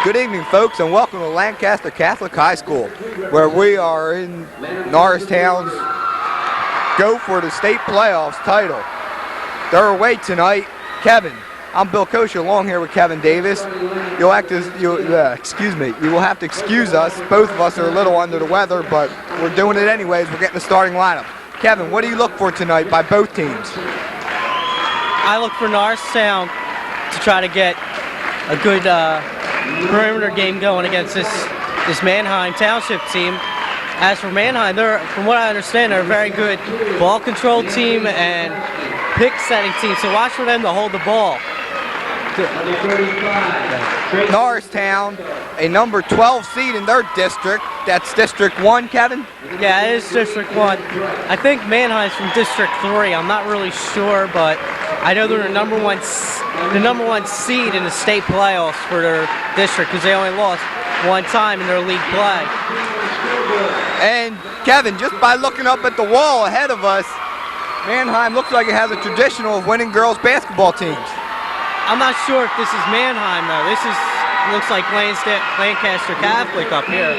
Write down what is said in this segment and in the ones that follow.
Good evening, folks, and welcome to Lancaster Catholic High School, where we are in Norristown's go for the state playoffs title. They're away tonight. Kevin, I'm Bill Kosher, along here with Kevin Davis. You will have to excuse us. Both of us are a little under the weather, but we're doing it anyways. We're getting the starting lineup. Kevin, what do you look for tonight by both teams? I look for Norristown to try to get a good perimeter game going against this Manheim Township team. As for Manheim, from what I understand, they're a very good ball control team and pick setting team, so watch for them to hold the ball. Norristown, a number 12 seed in their district. That's District 1, Kevin? Yeah, it is District 1. I think Manheim's from District 3. I'm not really sure, but I know they're the number one seed in the state playoffs for their district because they only lost one time in their league play. And Kevin, just by looking up at the wall ahead of us, Manheim looks like it has a tradition of winning girls basketball teams. I'm not sure if this is Manheim though. Looks like Lancaster Catholic up here.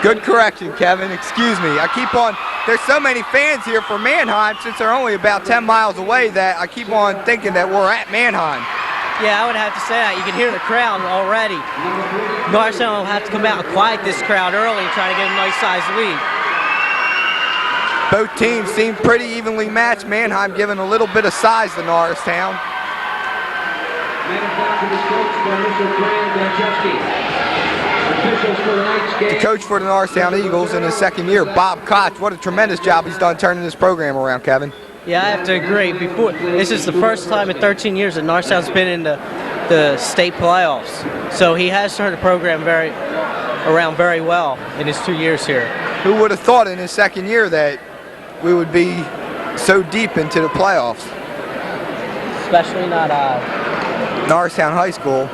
Good correction, Kevin. Excuse me. There's so many fans here for Manheim since they're only about 10 miles away that I keep on thinking that we're at Manheim. Yeah, I would have to say that. You can hear the crowd already. Norristown will have to come out and quiet this crowd early and try to get a nice sized lead. Both teams seem pretty evenly matched. Manheim giving a little bit of size to Norristown. The coach for the Norristown Eagles in his second year, Bob Koch. What a tremendous job he's done turning this program around, Kevin. Yeah, I have to agree. This is the first time in 13 years that Norristown's been in the state playoffs. So he has turned the program around very well in his 2 years here. Who would have thought in his second year that we would be so deep into the playoffs? Especially not Norristown High School,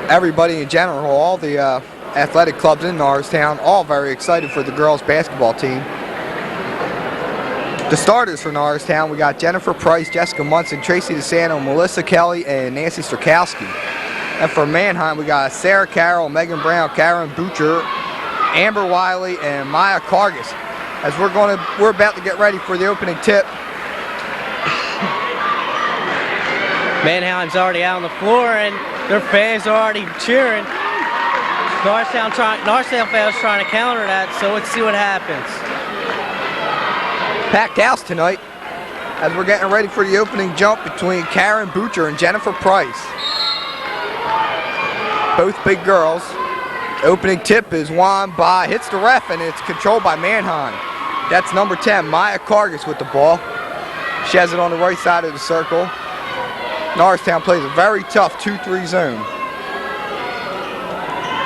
everybody in general, all the athletic clubs in Norristown, all very excited for the girls basketball team. The starters for Norristown, we got Jennifer Price, Jessica Munson, Tracy DeSanto, Melissa Kelly, and Nancy Strakowski. And for Manheim, we got Sarah Carroll, Megan Brown, Karen Butcher, Amber Wiley, and Maya Cargis. As we're about to get ready for the opening tip. Manheim's already out on the floor and their fans are already cheering. Norristown fans trying to counter that, so let's see what happens. Packed house tonight as we're getting ready for the opening jump between Karen Butcher and Jennifer Price. Both big girls. Opening tip is won by, hits the ref, and it's controlled by Manheim. That's number 10, Maya Cargis with the ball. She has it on the right side of the circle. Norristown plays a very tough 2-3 zone.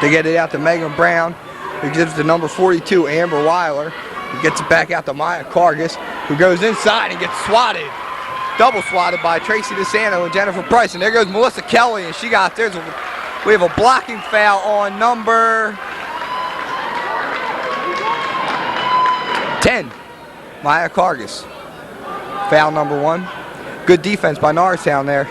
They get it out to Megan Brown, who gives to number 42, Amber Weiler, who gets it back out to Maya Cargis, who goes inside and gets swatted. Double swatted by Tracy DeSanto and Jennifer Price. And there goes Melissa Kelly, and she got theirs. We have a blocking foul on number 10, Maya Cargis. Foul number 1. Good defense by Norristown there.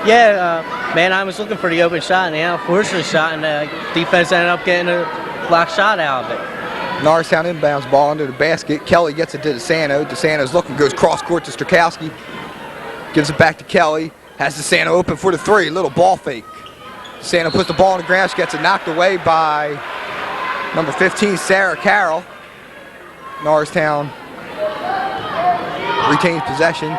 Yeah, Manheim was looking for the open shot, and they unfortunately shot, and the defense ended up getting a block shot out of it. Norristown inbounds ball under the basket. Kelly gets it to DeSanto. DeSanto's looking, goes cross court to Strakowski. Gives it back to Kelly. Has DeSanto open for the 3. Little ball fake. DeSanto puts the ball on the ground. She gets it knocked away by number 15, Sarah Carroll. Norristown retains possession.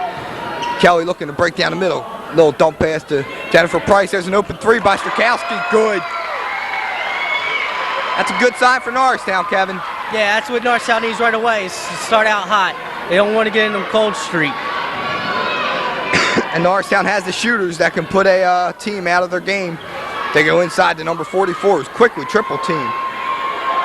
Kelly looking to break down the middle. Little dump pass to Jennifer Price. There's an open 3 by Strakowski. Good. That's a good sign for Norristown, Kevin. Yeah, that's what Norristown needs right away, is to start out hot. They don't want to get into a cold streak. And Norristown has the shooters that can put a team out of their game. They go inside to number 44, who's quickly triple team.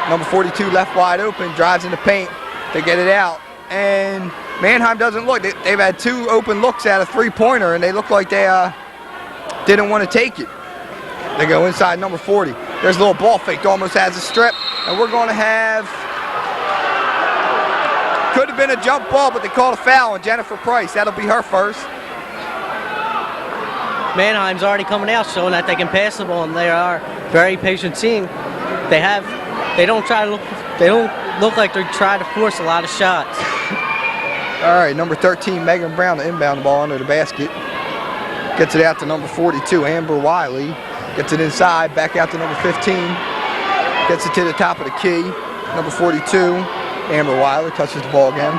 Number 42 left wide open, drives in the paint to get it out. And Manheim doesn't look. They've had 2 open looks at a three-pointer, and they look like they didn't want to take it. They go inside number 40. There's a little ball fake, almost has a strip. And we're going to have, could have been a jump ball, but they called a foul on Jennifer Price. That'll be her first. Manheim's already coming out, showing that they can pass the ball, and they are a very patient team. They don't look like they're trying to force a lot of shots. All right, number 13, Megan Brown, to inbound the ball under the basket. Gets it out to number 42, Amber Wiley. Gets it inside, back out to number 15. Gets it to the top of the key. Number 42, Amber Wiley, touches the ball again.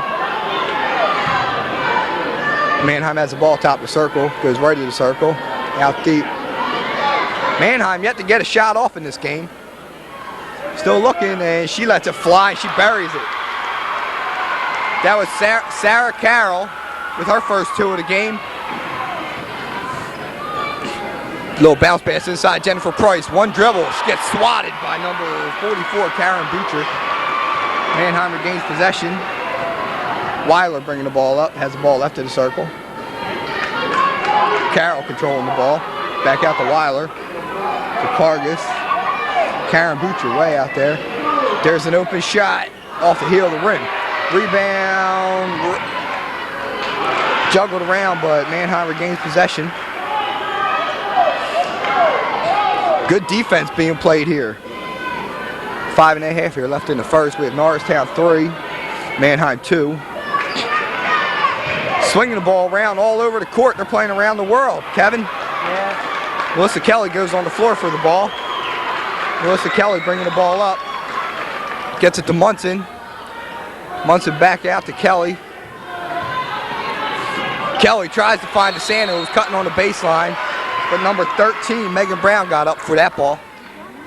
Manheim has the ball top of the circle, goes right to the circle, out deep. Manheim yet to get a shot off in this game. Still looking, and she lets it fly, and she buries it. That was Sarah Carroll with her first 2 of the game. Little bounce pass inside Jennifer Price. One dribble. She gets swatted by number 44, Karen Butcher. Manheim regains possession. Weiler bringing the ball up. Has the ball left of the circle. Carroll controlling the ball. Back out to Weiler. To Cargus. Karen Butcher way out there. There's an open shot off the heel of the rim. Rebound. Juggled around, but Manheim regains possession. Good defense being played here. 5.5 here left in the first. We have Norristown 3, Manheim 2. Swinging the ball around all over the court. They're playing around the world. Kevin? Yeah. Melissa Kelly goes on the floor for the ball. Melissa Kelly bringing the ball up. Gets it to Munson. Munson back out to Kelly. Kelly tries to find DeSanto, who's cutting on the baseline. But number 13, Megan Brown, got up for that ball.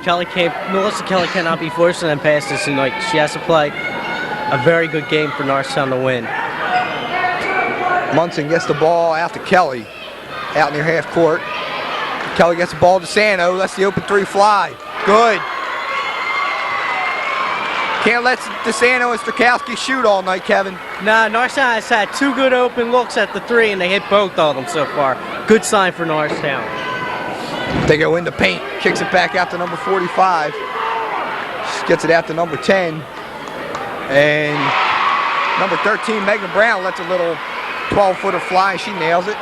Melissa Kelly cannot be forcing them passes tonight. She has to play a very good game for Norristown to win. Munson gets the ball out to Kelly, out near half court. Kelly gets the ball to DeSanto, lets the open 3 fly. Good. Can't let DeSanto and Strakowski shoot all night, Kevin. Nah, Norristown has had 2 good open looks at the 3, and they hit both of them so far. Good sign for Norristown. They go in the paint, kicks it back out to number 45. Gets it out to number 10. And number 13, Megan Brown, lets a little 12-footer fly, and she nails it.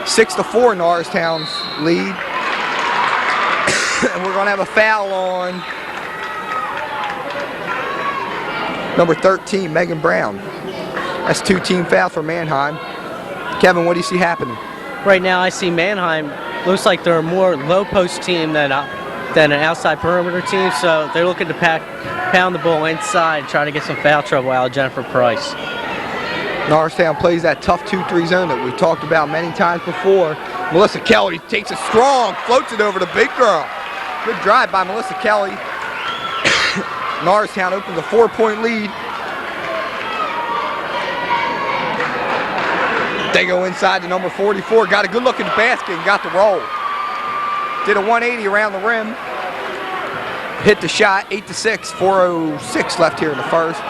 6-4 Norristown's lead. And we're going to have a foul on number 13, Megan Brown. That's 2 team fouls for Manheim. Kevin, what do you see happening? Right now I see Manheim looks like they're a more low post team than an outside perimeter team, so they're looking to pound the ball inside and try to get some foul trouble out of Jennifer Price. Norristown plays that tough 2-3 zone that we've talked about many times before. Melissa Kelly takes it strong, floats it over the big girl. Good drive by Melissa Kelly. Norristown opens a 4-point lead. They go inside to number 44. Got a good look at the basket and got the roll. Did a 180 around the rim. Hit the shot, 8-6, 4:06 left here in the first.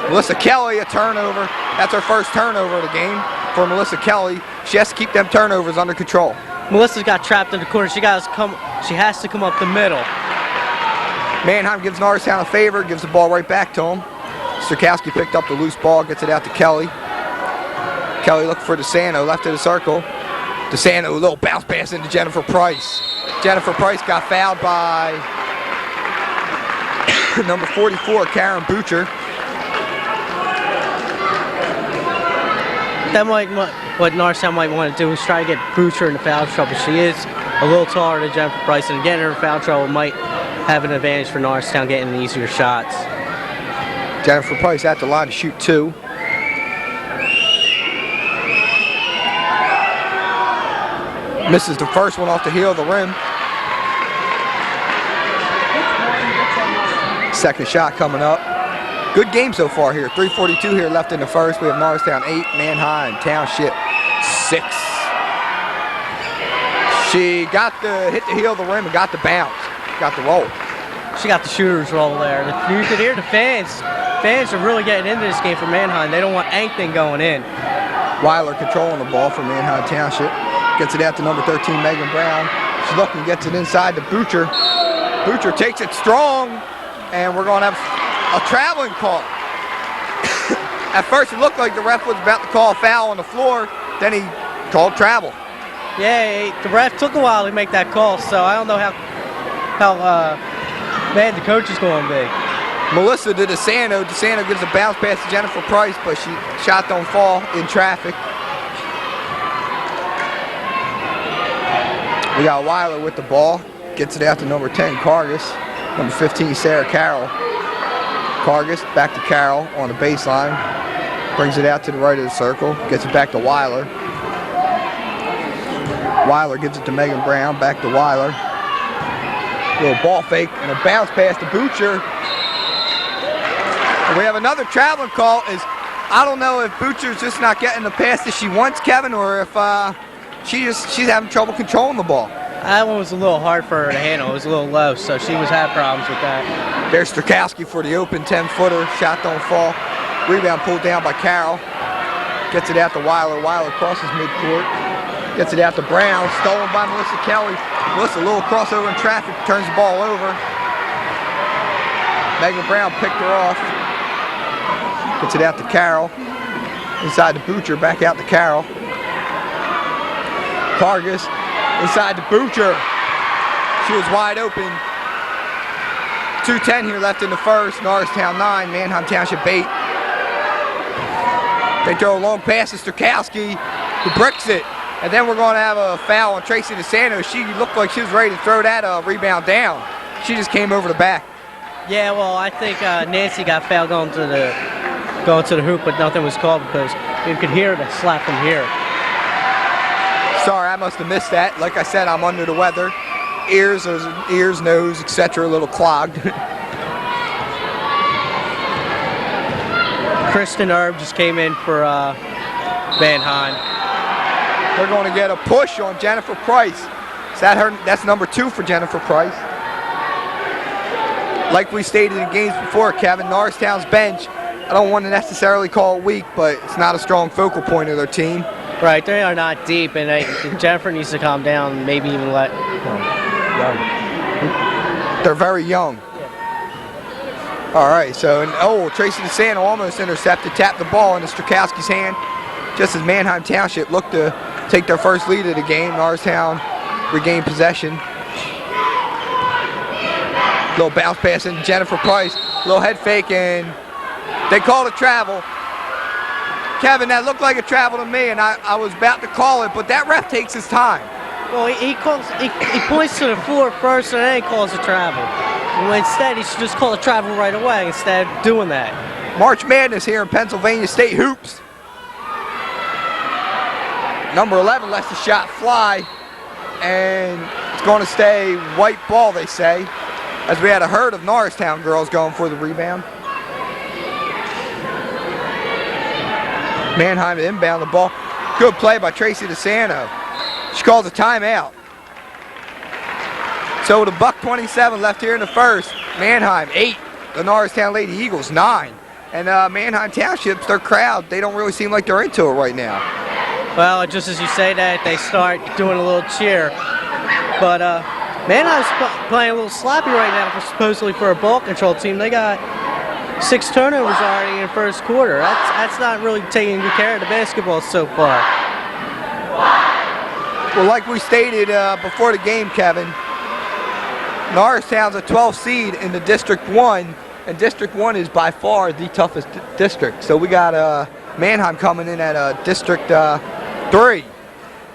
Melissa Kelly, a turnover. That's her first turnover of the game for Melissa Kelly. She has to keep them turnovers under control. Melissa's got trapped in the corner. She has to come up the middle. Manheim gives Norristown a favor, gives the ball right back to him. Strakowski picked up the loose ball, gets it out to Kelly. Kelly looking for DeSanto, left of the circle. DeSanto, a little bounce pass into Jennifer Price. Jennifer Price got fouled by number 44, Karen Butcher. What Norristown might want to do is try to get Butcher into foul trouble. She is a little taller than Jennifer Price, and getting her in foul trouble might have an advantage for Norristown getting easier shots. Jennifer Price at the line to shoot 2. Misses the first one off the heel of the rim. Second shot coming up. Good game so far here. 3:42 here left in the first. We have Norristown 8, Manheim Township 6. She hit the heel of the rim and got the bounce. Got the roll. she got the shooter's role there. You could hear the fans. Fans are really getting into this game for Manheim. They don't want anything going in. Weiler controlling the ball for Manheim Township. Gets it out to number 13, Megan Brown. She's looking, gets it inside to Butcher. Butcher takes it strong, and we're going to have a traveling call. At first, it looked like the ref was about to call a foul on the floor. Then he called travel. Yeah, the ref took a while to make that call, so I don't know how mad the coach is going to be. Melissa to DeSanto. DeSanto gives a bounce pass to Jennifer Price, but she shot don't fall in traffic. We got Weiler with the ball. Gets it out to number 10, Cargus. Number 15, Sarah Carroll. Cargus back to Carroll on the baseline. Brings it out to the right of the circle. Gets it back to Weiler. Weiler gives it to Megan Brown. Back to Weiler. Little ball fake and a bounce pass to Butcher. And we have another traveling call. I don't know if Butcher's just not getting the pass that she wants, Kevin, or if she's having trouble controlling the ball. That one was a little hard for her to handle. It was a little low, so she was having problems with that. There's Strakowski for the open 10-footer. Shot don't fall. Rebound pulled down by Carroll. Gets it out to Weiler. Weiler crosses midcourt. Gets it out to Brown. Stolen by Melissa Kelly. Melissa, a little crossover in traffic. Turns the ball over. Megan Brown picked her off. Gets it out to Carroll. Inside to Butcher. Back out to Carroll. Cargus. Inside to Butcher. She was wide open. 2:10 here left in the first. Norristown 9, Manheim Township 8. They throw a long pass to Strakowski, who bricks it. And then we're going to have a foul on Tracy DeSanto. She looked like she was ready to throw that rebound down. She just came over the back. Yeah, well, I think Nancy got fouled going to the hoop, but nothing was called because you could hear the slap from here. Sorry, I must have missed that. Like I said, I'm under the weather. Ears, nose, etc. a little clogged. Kristen Erb just came in for Manheim. They're going to get a push on Jennifer Price. Is that her? That's number 2 for Jennifer Price. Like we stated in games before, Kevin, Norristown's bench, I don't want to necessarily call it weak, but it's not a strong focal point of their team. Right, they are not deep, and Jennifer needs to calm down and maybe even let... They're very young. All right, so, Tracy DeSanto almost intercepted, tapped the ball into Strakowski's hand, just as Manheim Township looked to take their first lead of the game. Norristown regained possession. Little bounce pass into Jennifer Price, little head fake, and they called a travel. Kevin, that looked like a travel to me, and I was about to call it, but that ref takes his time. Well, he points to the floor first, and then he calls a travel. Well, instead, he should just call a travel right away instead of doing that. March Madness here in Pennsylvania State Hoops. Number 11 lets the shot fly, and it's going to stay white ball, they say, as we had a herd of Norristown girls going for the rebound. Manheim to inbound the ball. Good play by Tracy DeSanto. She calls a timeout. So with a $1:27 left here in the first, Manheim 8, the Norristown Lady Eagles 9. And Manheim Township's their crowd, they don't really seem like they're into it right now. Well, just as you say that, they start doing a little cheer. But Manheim's playing a little sloppy right now, supposedly for a ball control team. They got 6 turnovers already in the first quarter. That's not really taking good care of the basketball so far. Well, like we stated before the game, Kevin, Norristown's a 12th seed in the District 1, and District 1 is by far the toughest district. So we got Manheim coming in at District 3.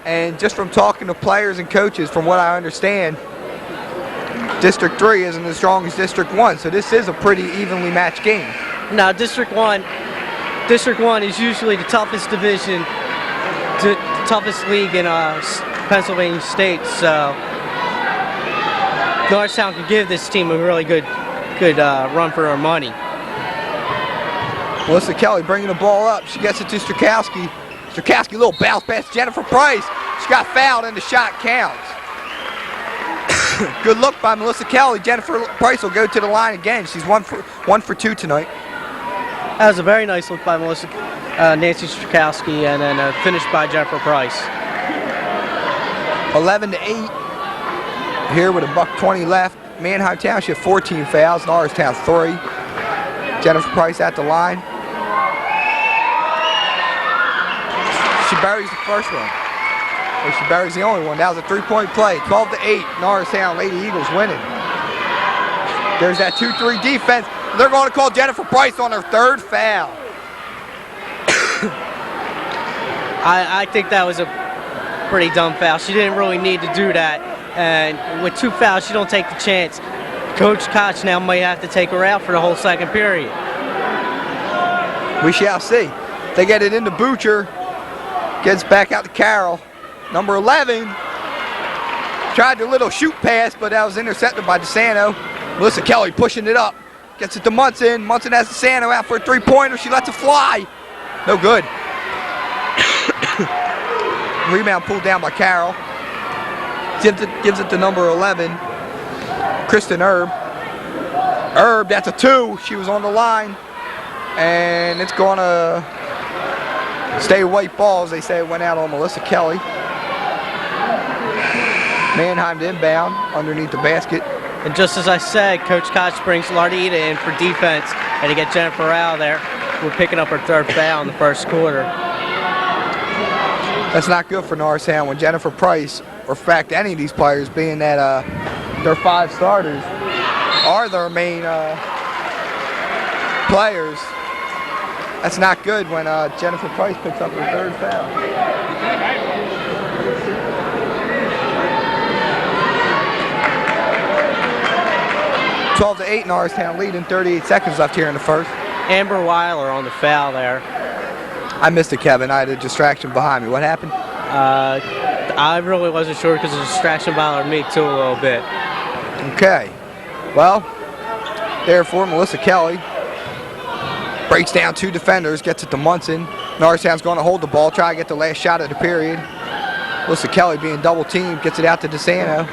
And just from talking to players and coaches, from what I understand, District 3 isn't as strong as District 1, so this is a pretty evenly matched game. Now, District 1 is usually the toughest division, the toughest league in Pennsylvania State, so Norristown can give this team a really good run for their money. Melissa Kelly bringing the ball up. She gets it to Strakowski. Strakowski, little bounce pass to Jennifer Price. She got fouled and the shot counts. Good look by Melissa Kelly. Jennifer Price will go to the line again. She's one for two tonight. That was a very nice look by Nancy Strakowski, and then a finish by Jennifer Price. 11-8 here with $1:20 left. Manheim Township 14 fouls, Norristown 3. Jennifer Price at the line. She buries the first one. Or she buries the only one. That was a three-point play. 12-8, Norristown Lady Eagles winning. There's that 2-3 defense. They're going to call Jennifer Price on her third foul. I think that was a pretty dumb foul. She didn't really need to do that. And with 2 fouls, she don't take the chance. Coach Koch now might have to take her out for the whole second period. We shall see. They get it into Butcher. Gets back out to Carroll. Number 11. Tried the little shoot pass, but that was intercepted by DeSanto. Melissa Kelly pushing it up. Gets it to Munson. Munson has DeSanto out for a three-pointer. She lets it fly. No good. Rebound pulled down by Carroll. Gives it to number 11, Kristen Erb. Erb, that's a 2. She was on the line. And it's going to stay white balls. They say it went out on Melissa Kelly. Manheim to inbound underneath the basket. And just as I said, Coach Koch brings Lardita in for defense, and to get Jennifer out of there. We're picking up her third foul in the first quarter. That's not good for Norristown when Jennifer Price, or in fact any of these players, being that their 5 starters are their main players. That's not good when Jennifer Price picks up her third foul. Twelve to 8, Norristown leading. 38 seconds left here in the first. Amber Weiler on the foul there. I missed it, Kevin. I had a distraction behind me. What happened? I really wasn't sure because the distraction bothered me too a little bit. Okay. Well, therefore, Melissa Kelly breaks down 2 defenders, gets it to Munson. Norristown's going to hold the ball, try to get the last shot of the period. Melissa Kelly being double teamed, gets it out to DeSanto.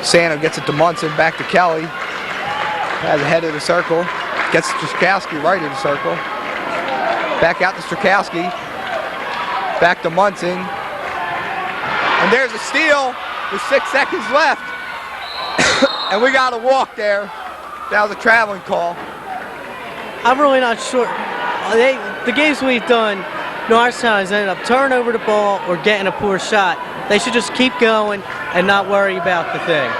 DeSanto gets it to Munson, back to Kelly. Has the head of the circle. Gets Strakowski right of the circle. Back out to Strakowski. Back to Munson. And there's a steal with 6 seconds left. And we got a walk there. That was a traveling call. I'm really not sure. The games we've done, Norristown has ended up turning over the ball or getting a poor shot. They should just keep going and not worry about the thing.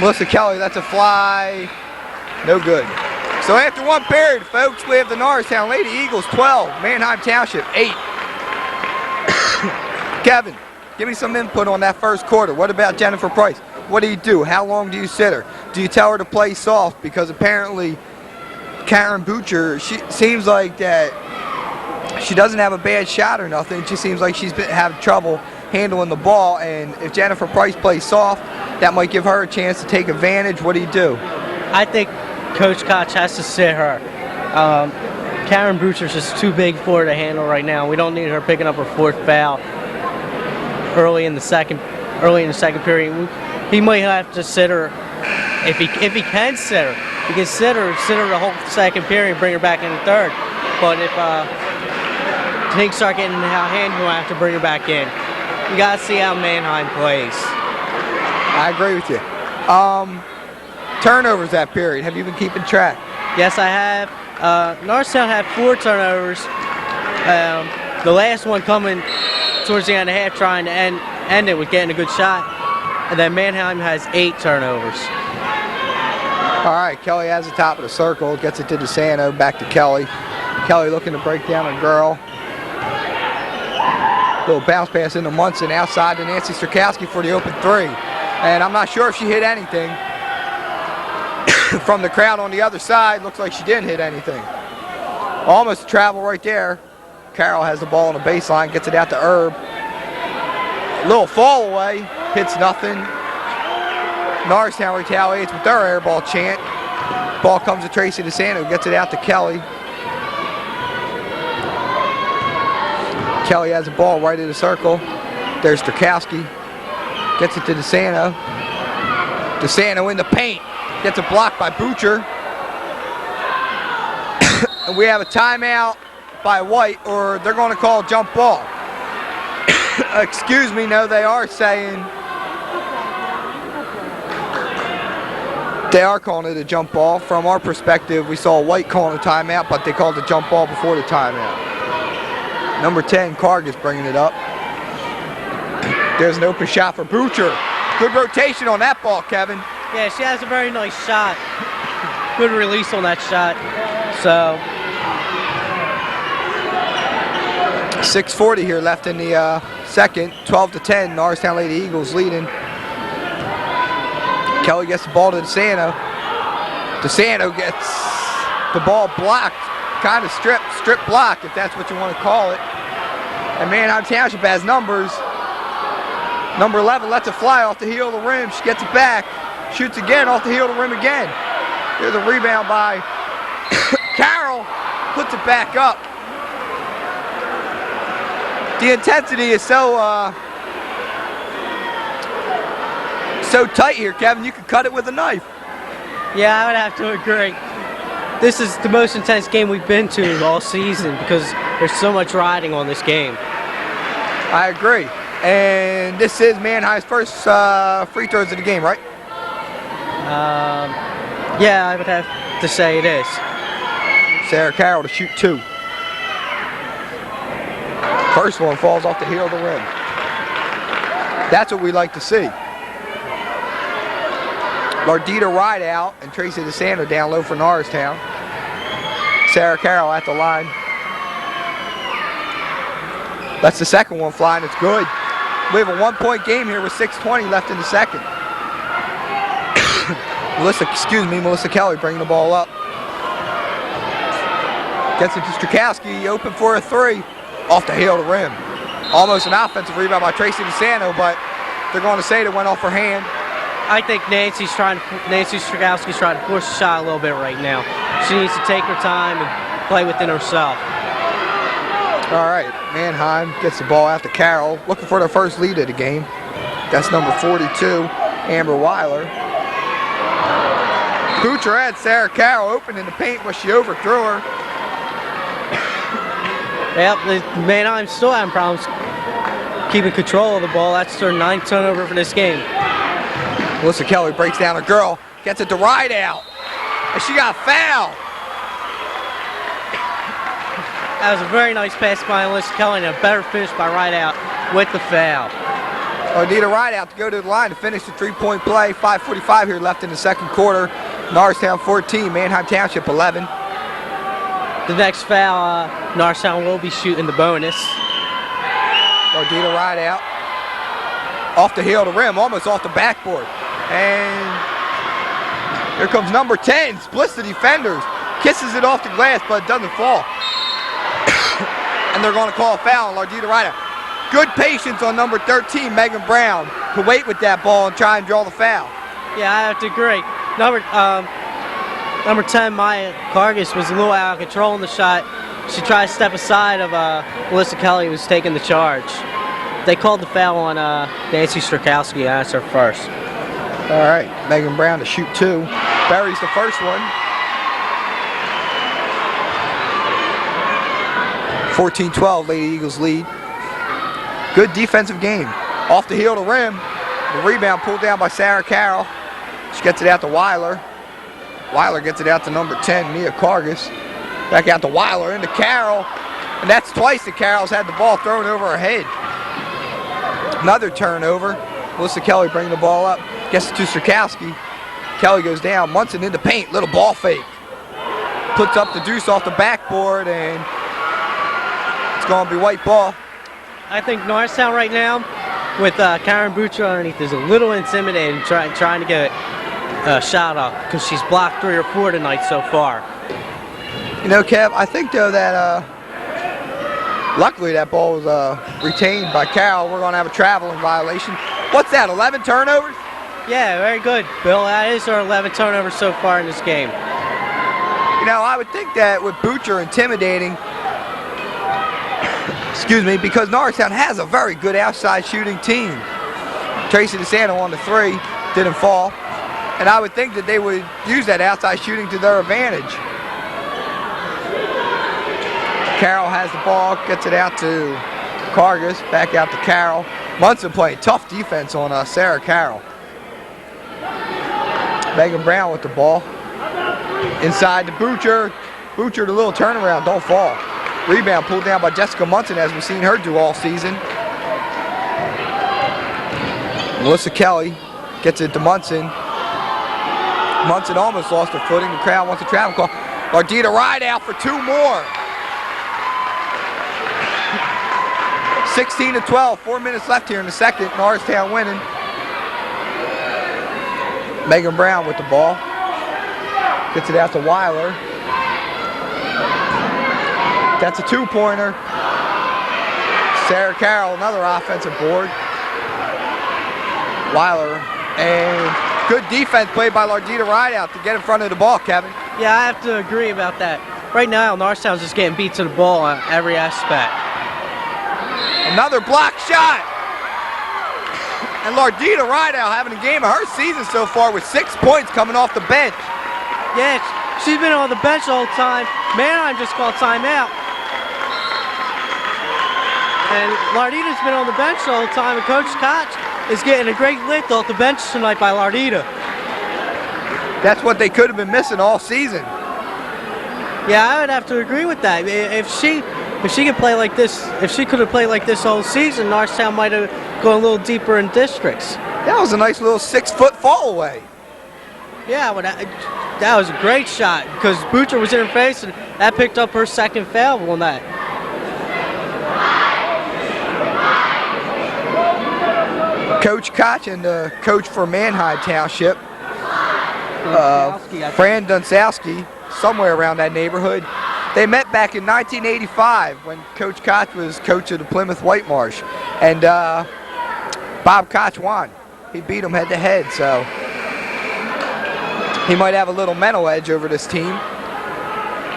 Melissa Kelly, that's a fly. No good. So after 1 period, folks, we have the Norristown Lady Eagles 12, Manheim Township 8. Kevin, give me some input on that first quarter. What about Jennifer Price? What do you do? How long do you sit her? Do you tell her to play soft? Because apparently Karen Butcher, she seems like that she doesn't have a bad shot or nothing. She seems like she's been having trouble handling the ball, and if Jennifer Price plays soft, that might give her a chance to take advantage. What do you do? I think Coach Koch has to sit her. Karen Butcher's just too big for her to handle right now. We don't need her picking up her 4th foul early in the second period. He might have to sit her if he can sit her. He can sit her the whole second period and bring her back in the third. But if things start getting out of hand, we'll have to bring her back in. You gotta see how Manheim plays. I agree with you. Turnovers that period. Have you been keeping track? Yes, I have. Norristown had 4 turnovers. The last one coming towards the end of the half, trying to end it with getting a good shot. And then Manheim has 8 turnovers. All right, Kelly has the top of the circle, gets it to DeSanto, back to Kelly. Kelly looking to break down a girl. Little bounce pass into Munson, outside to Nancy Strakowski for the open 3. And I'm not sure if she hit anything. From the crowd on the other side, looks like she didn't hit anything. Almost a travel right there. Carroll has the ball on the baseline, gets it out to Erb. Little fall away, hits nothing. Norristown retaliates with their air ball chant. Ball comes to Tracy DeSanto, gets it out to Kelly. Kelly has the ball right in the circle. There's Strakowski. Gets it to DeSanto. DeSanto in the paint. Gets a block by Butcher. And we have a timeout by White, or they're going to call a jump ball. Excuse me, no, they are saying they are calling it a jump ball. From our perspective, we saw White calling a timeout, but they called the jump ball before the timeout. Number 10, Cargus bringing it up. There's an open shot for Butcher. Good rotation on that ball, Kevin. Yeah, she has a very nice shot. Good release on that shot. So 6:40 here left in the second. 12-10, Norristown Lady Eagles leading. Kelly gets the ball to DeSanto. DeSanto gets the ball blocked, kind of strip block, if that's what you want to call it. And Manheim Township has numbers. Number 11 lets it fly off the heel of the rim. She gets it back, shoots again off the heel of the rim again. Here's a rebound by Carroll, puts it back up. The intensity is so tight here, Kevin, you could cut it with a knife. yeah, I would have to agree. This is the most intense game we've been to all season because there's so much riding on this game. I agree. And this is Manheim's first free throws of the game, right? Yeah, I would have to say it is. Sarah Carroll to shoot 2. First one falls off the heel of the rim. That's what we like to see. Lardita ride out and Tracy DeSanto down low for Norristown. Sarah Carroll at the line. That's the second one flying. It's good. We have a 1-point game here with 6:20 left in the second. Melissa Kelly bringing the ball up. Gets it to Strakowski, open for a 3. Off the heel of the rim. Almost an offensive rebound by Tracy DeSanto, but they're going to say it went off her hand. I think Nancy Strakowski's trying to force the shot a little bit right now. She needs to take her time and play within herself. All right, Manheim gets the ball after Carroll, looking for their first lead of the game. That's number 42, Amber Weiler. Butcher had Sarah Carroll open in the paint, but she overthrew her. Yep, Manheim still having problems keeping control of the ball. That's their 9th turnover for this game. Melissa Kelly breaks down her girl, gets it to ride out, and she got fouled. That was a very nice pass by Melissa Kelly and a better finish by Rideout with the foul. Ardita Rideout to go to the line to finish the 3-point play. 5:45 here left in the second quarter. Norristown 14, Manheim Township 11. The next foul, Norristown will be shooting the bonus. Ardita Rideout off the heel of the rim, almost off the backboard. And here comes number 10, splits the defenders, kisses it off the glass, but it doesn't fall. And they're going to call a foul on Lardita Rideout. Good patience on number 13, Megan Brown, to wait with that ball and try and draw the foul. Yeah, I have to agree. Number 10, Maya Cargus, was a little out of control in the shot. She tried to step aside of Melissa Kelly, who was taking the charge. They called the foul on Nancy Strakowski. That's her first. All right, Megan Brown to shoot 2. Buries the first one. 14-12, Lady Eagles lead. Good defensive game. Off the heel of the rim. The rebound pulled down by Sarah Carroll. She gets it out to Weiler. Weiler gets it out to number 10, Mia Cargus. Back out to Weiler, into Carroll. And that's twice that Carroll's had the ball thrown over her head. Another turnover. Melissa Kelly bringing the ball up. Gets it to Strakowski. Kelly goes down. Munson into paint. Little ball fake. Puts up the deuce off the backboard, and it's going to be white ball. I think Norristown right now, with Karen Butcher underneath, is a little intimidated trying to get a shot up because she's blocked 3 or 4 tonight so far. You know, Kev, I think, though, that luckily that ball was retained by Carroll. We're going to have a traveling violation. What's that, 11 turnovers? Yeah, very good, Bill. That is our 11th turnover so far in this game. You know, I would think that with Butcher intimidating, excuse me, because Norristown has a very good outside shooting team. Tracy DeSanto on the 3, didn't fall. And I would think that they would use that outside shooting to their advantage. Carroll has the ball, gets it out to Cargus, back out to Carroll. Munson playing tough defense on Sarah Carroll. Megan Brown with the ball. Inside to Butcher. Butcher, the little turnaround, don't fall. Rebound pulled down by Jessica Munson, as we've seen her do all season. Melissa Kelly gets it to Munson. Munson almost lost her footing. The crowd wants a travel call. Lardita ride out for 2 more. 16-12, 4 minutes left here in the second. Norristown winning. Megan Brown with the ball. Gets it out to Weiler. That's a 2-pointer. Sarah Carroll, another offensive board. Weiler, and good defense played by Lardita Rideout to get in front of the ball, Kevin. Yeah, I have to agree about that. Right now, Norristown's just getting beat to the ball on every aspect. Another block shot. And Lardita Rideout having a game of her season so far with 6 points coming off the bench. Yeah, she's been on the bench the whole time. Manheim just called timeout. And Lardita's been on the bench the whole time, and Coach Koch is getting a great lift off the bench tonight by Lardita. That's what they could have been missing all season. Yeah, I would have to agree with that. If she could play like this, if she could have played like this whole season, Norristown might have gone a little deeper in districts. That was a nice little 6-foot fall away. Yeah, well, that was a great shot because Butcher was in her face, and that picked up her second foul on that. Coach Koch and the coach for Manheim Township, Fran Dunsowski, somewhere around that neighborhood. They met back in 1985 when Coach Koch was coach of the Plymouth Whitemarsh. And Bob Koch won. He beat him head-to-head, so he might have a little mental edge over this team.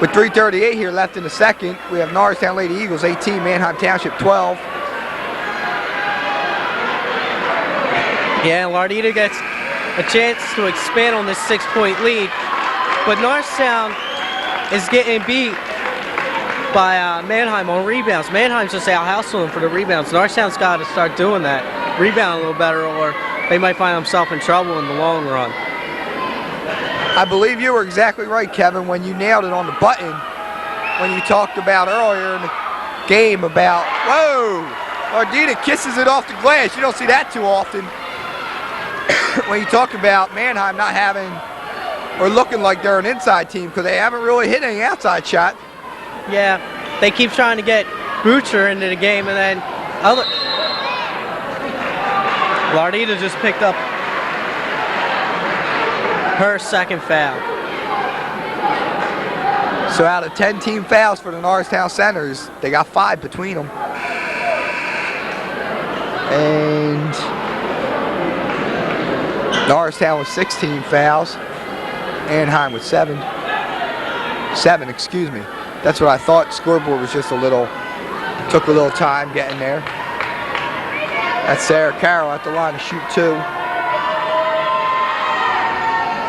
With 3:38 here left in the second, we have Norristown Lady Eagles 18, Manheim Township 12. Yeah, and Lardita gets a chance to expand on this 6-point lead, but Norristown is getting beat by Manheim on rebounds. Manheim's just out hustling for the rebounds. Norristown's got to start doing that, rebound a little better, or they might find themselves in trouble in the long run. I believe you were exactly right, Kevin, when you nailed it on the button when you talked about earlier in the game about, whoa, Lardita kisses it off the glass. You don't see that too often. When you talk about Manheim not having or looking like they're an inside team because they haven't really hit any outside shot. Yeah, they keep trying to get Butcher into the game, and then Lardita just picked up her second foul. So out of 10 team fouls for the Norristown Senators, they got 5 between them. And Norristown with 16 fouls. Manheim with 7. 7, excuse me. That's what I thought. Scoreboard was just took a little time getting there. That's Sarah Carroll at the line to shoot 2.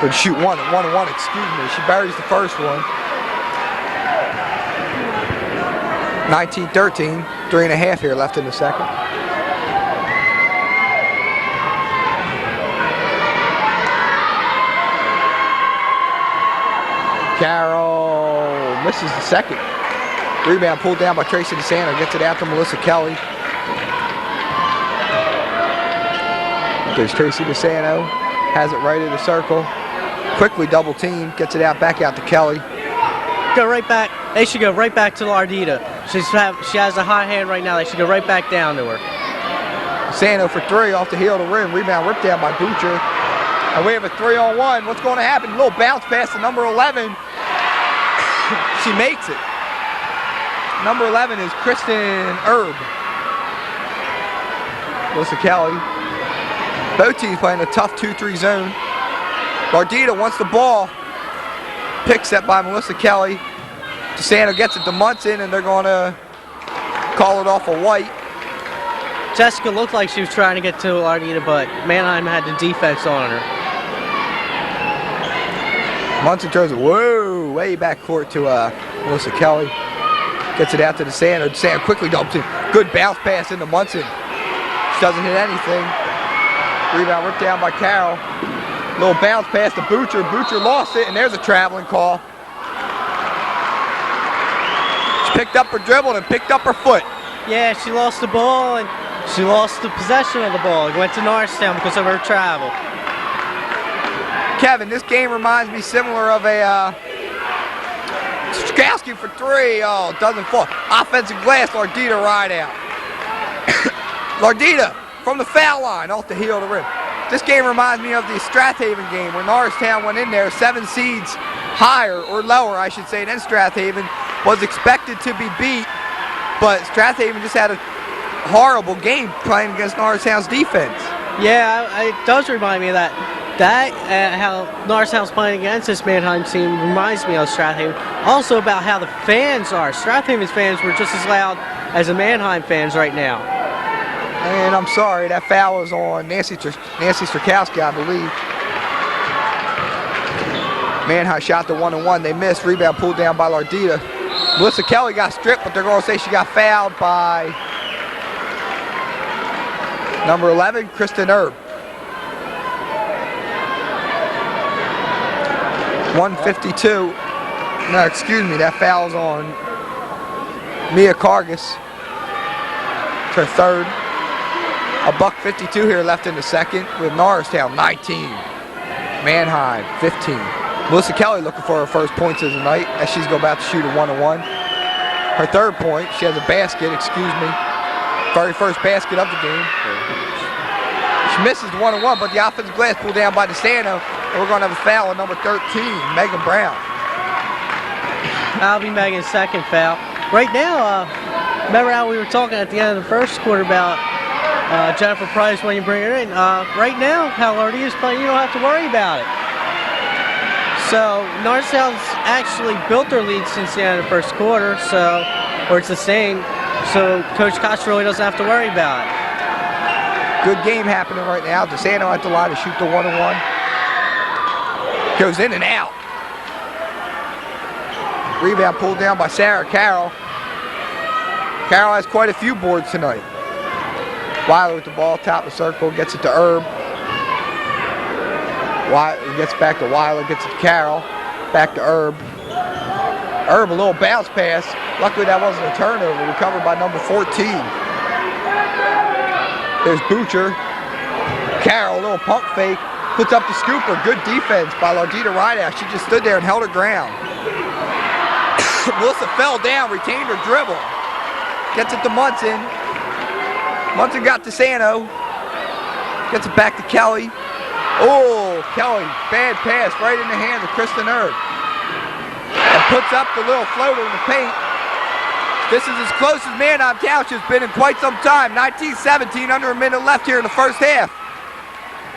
Or to shoot 1 and 1, excuse me. She buries the first one. 19-13, 3.5 here left in the second. Carroll misses the second. Rebound pulled down by Tracy DeSanto. Gets it out to Melissa Kelly. There's Tracy DeSanto. Has it right in the circle. Quickly double team. Gets it out back out to Kelly. Go right back. They should go right back to Lardita. She has a hot hand right now. They should go right back down to her. DeSanto for 3 off the heel of the rim. Rebound ripped down by Butcher. And we have a 3-on-1. What's going to happen? A little bounce pass to number 11. She makes it. Number 11 is Kristen Erb. Melissa Kelly. Both teams playing a tough 2-3 zone. Lardita wants the ball. Pick set by Melissa Kelly. DeSanto gets it to Munson, and they're going to call it off a white. Jessica looked like she was trying to get to Lardita, but Manheim had the defense on her. Munson throws it, whoa, way back court to Melissa Kelly. Gets it out to DeSanto. DeSanto quickly dumps it. Good bounce pass into Munson. She doesn't hit anything. Rebound ripped down by Carroll. Little bounce pass to Butcher. Butcher lost it, and there's a traveling call. She picked up her dribble and picked up her foot. Yeah, she lost the ball, and she lost the possession of the ball. It went to Norristown because of her travel. Kevin, this game reminds me similar of a Strowski for three. Oh, it doesn't fall. Offensive glass, Lardita right out. Lardita from the foul line off the heel of the rim. This game reminds me of the Strathaven game where Norristown went in there 7 seeds higher, or lower I should say, than Strathaven, was expected to be beat, but Strathaven just had a horrible game playing against Norristown's defense. Yeah, it does remind me of that. How Norristown's playing against this Manheim team reminds me of Strathaven. Also about how the fans are. Strathaven's fans were just as loud as the Manheim fans right now. And I'm sorry, that foul was on Nancy Strakowski, I believe. Manheim shot the 1-on-1. They missed. Rebound pulled down by Lardita. Melissa Kelly got stripped, but they're going to say she got fouled by number 11, Kristen Erb. 152. No, excuse me, that foul's on Mia Cargis. Her third. $1:52 here left in the second with Norristown 19. Manheim 15. Melissa Kelly looking for her first points of the night as she's about to shoot a 1-on-1. Her third point, she has a basket, excuse me. Very first basket of the game. She misses the 1-on-1, but the offensive glass pulled down by DeSanto. And we're going to have a foul on number 13, Megan Brown. That'll be Megan's second foul. Right now, remember how we were talking at the end of the first quarter about Jennifer Price when you bring her in? Right now, how Lardita's playing, you don't have to worry about it. So, Norristown's actually built their lead since the end of the first quarter, or it's the same, so Coach Koch really doesn't have to worry about it. Good game happening right now. DeSanto at the line to shoot the 1-on-1. Goes in and out. Rebound pulled down by Sarah Carroll. Carroll has quite a few boards tonight. Weiler with the ball, top of the circle, gets it to Erb. Gets back to Weiler, gets it to Carroll. Back to Erb. Erb, a little bounce pass. Luckily that wasn't a turnover. Recovered by number 14. There's Butcher. Carroll, a little pump fake. Puts up the scooper. Good defense by Lardita Rideout. She just stood there and held her ground. Melissa fell down, retained her dribble. Gets it to Munson. Munson got to DeSanto. Gets it back to Kelly. Oh, Kelly, bad pass right in the hands of Kristen Erb. And puts up the little floater in the paint. This is as close as Manheim Township's been in quite some time. 19-17, under a minute left here in the first half.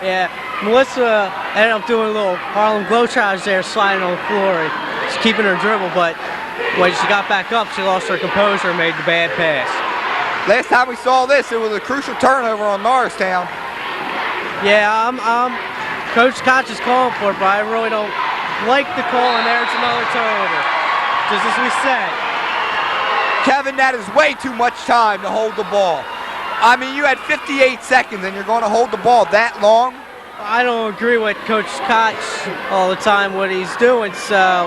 Yeah, Melissa ended up doing a little Harlem Globetrotters there, sliding on the floor. She's keeping her dribble, but when she got back up, she lost her composure and made the bad pass. Last time we saw this, it was a crucial turnover on Norristown. Yeah, Coach Koch is calling for it, but I really don't like the call, and there's another turnover, just as we said. Kevin, that is way too much time to hold the ball. I mean, you had 58 seconds and you're going to hold the ball that long? I don't agree with Coach Koch all the time what he's doing, so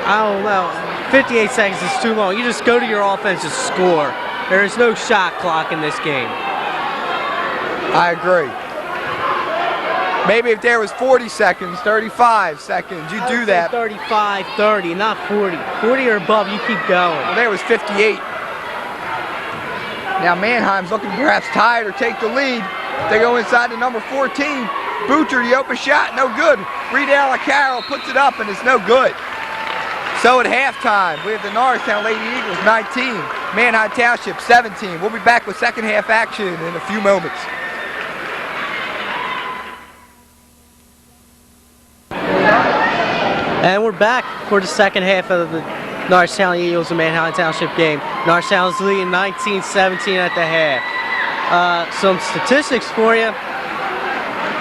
I don't know. 58 seconds is too long. You just go to your offense and score. There is no shot clock in this game. I agree. Maybe if there was 40 seconds, 35 seconds, you do that. 35, 30, not 40. 40 or above, you keep going. Well, there was 58. Now Manheim's looking to perhaps tie it or take the lead. They go inside to number 14. Butcher, the open shot, no good. Rebound by Carroll, puts it up and it's no good. So at halftime, we have the Norristown Lady Eagles 19, Manheim Township 17. We'll be back with second half action in a few moments. And we're back for the second half of the Norristown Eagles and Manheim Township game. Norristown's leading 19-17 at the half. Some statistics for you.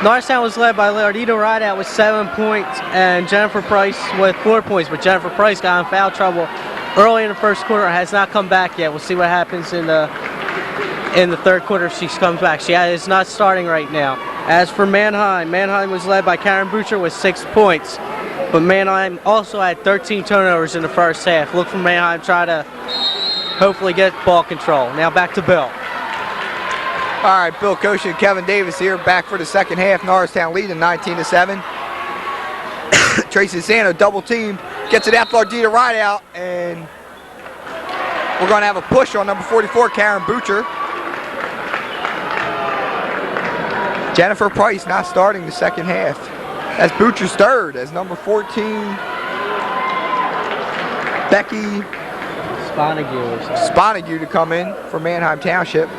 Norristown was led by Lardito Rideout with 7 points and Jennifer Price with 4 points, but Jennifer Price got in foul trouble early in the first quarter, has not come back yet. We'll see what happens in the third quarter if she comes back. She is not starting right now. As for Manheim, Manheim was led by Karen Butcher with 6 points, but Manheim also had 13 turnovers in the first half. Look for Manheim try to hopefully get ball control. Now back to Bill. All right, Bill Koshin and Kevin Davis here, back for the second half. Norristown leading 19-7. Tracy Sano double team, gets it after Lardita Rideout, and we're going to have a push on number 44, Karen Butcher. Jennifer Price not starting the second half. That's Butcher's third, as number 14, Becky Sponague to come in for Manheim Township.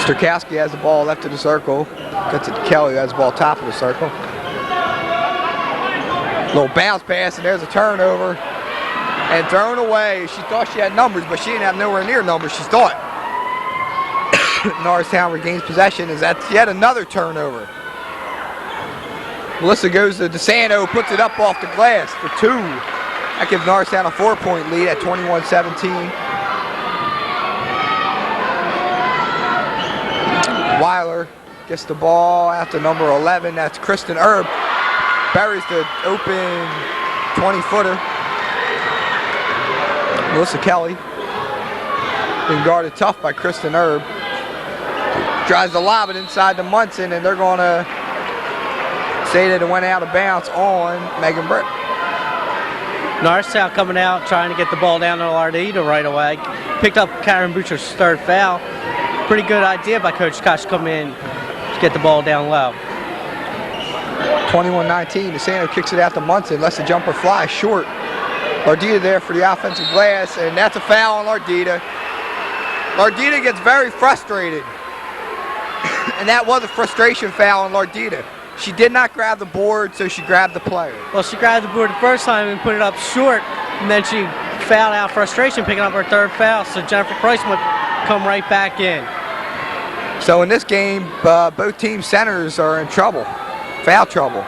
Sterkowski has the ball left of the circle. Gets it to Kelly, who has the ball top of the circle. Little bounce pass, and there's a turnover. And thrown away. She thought she had numbers, but she didn't have nowhere near numbers, she thought. Norristown regains possession, as that's yet another turnover. Melissa goes to DeSanto, puts it up off the glass for 2. That gives Norristown a 4-point lead at 21-17. Weiler gets the ball out to number 11. That's Kristen Erb. Buries the open 20-footer. Melissa Kelly being guarded tough by Kristen Erb. Tries to lob it inside to Munson, and they're going to say that it went out of bounds on Megan Britt. Norristown coming out trying to get the ball down to Lardita right away. Picked up Karen Butcher's third foul. Pretty good idea by Coach Koch to come in to get the ball down low. 21-19, DeSanto kicks it out to Munson, lets the jumper fly short. Lardita there for the offensive glass, and that's a foul on Lardita. Lardita gets very frustrated, and that was a frustration foul on Lardita. She did not grab the board, so she grabbed the player. Well, she grabbed the board the first time and put it up short, and then she fouled out frustration, picking up her third foul, so Jennifer Price would come right back in. So in this game, both team centers are in trouble, foul trouble.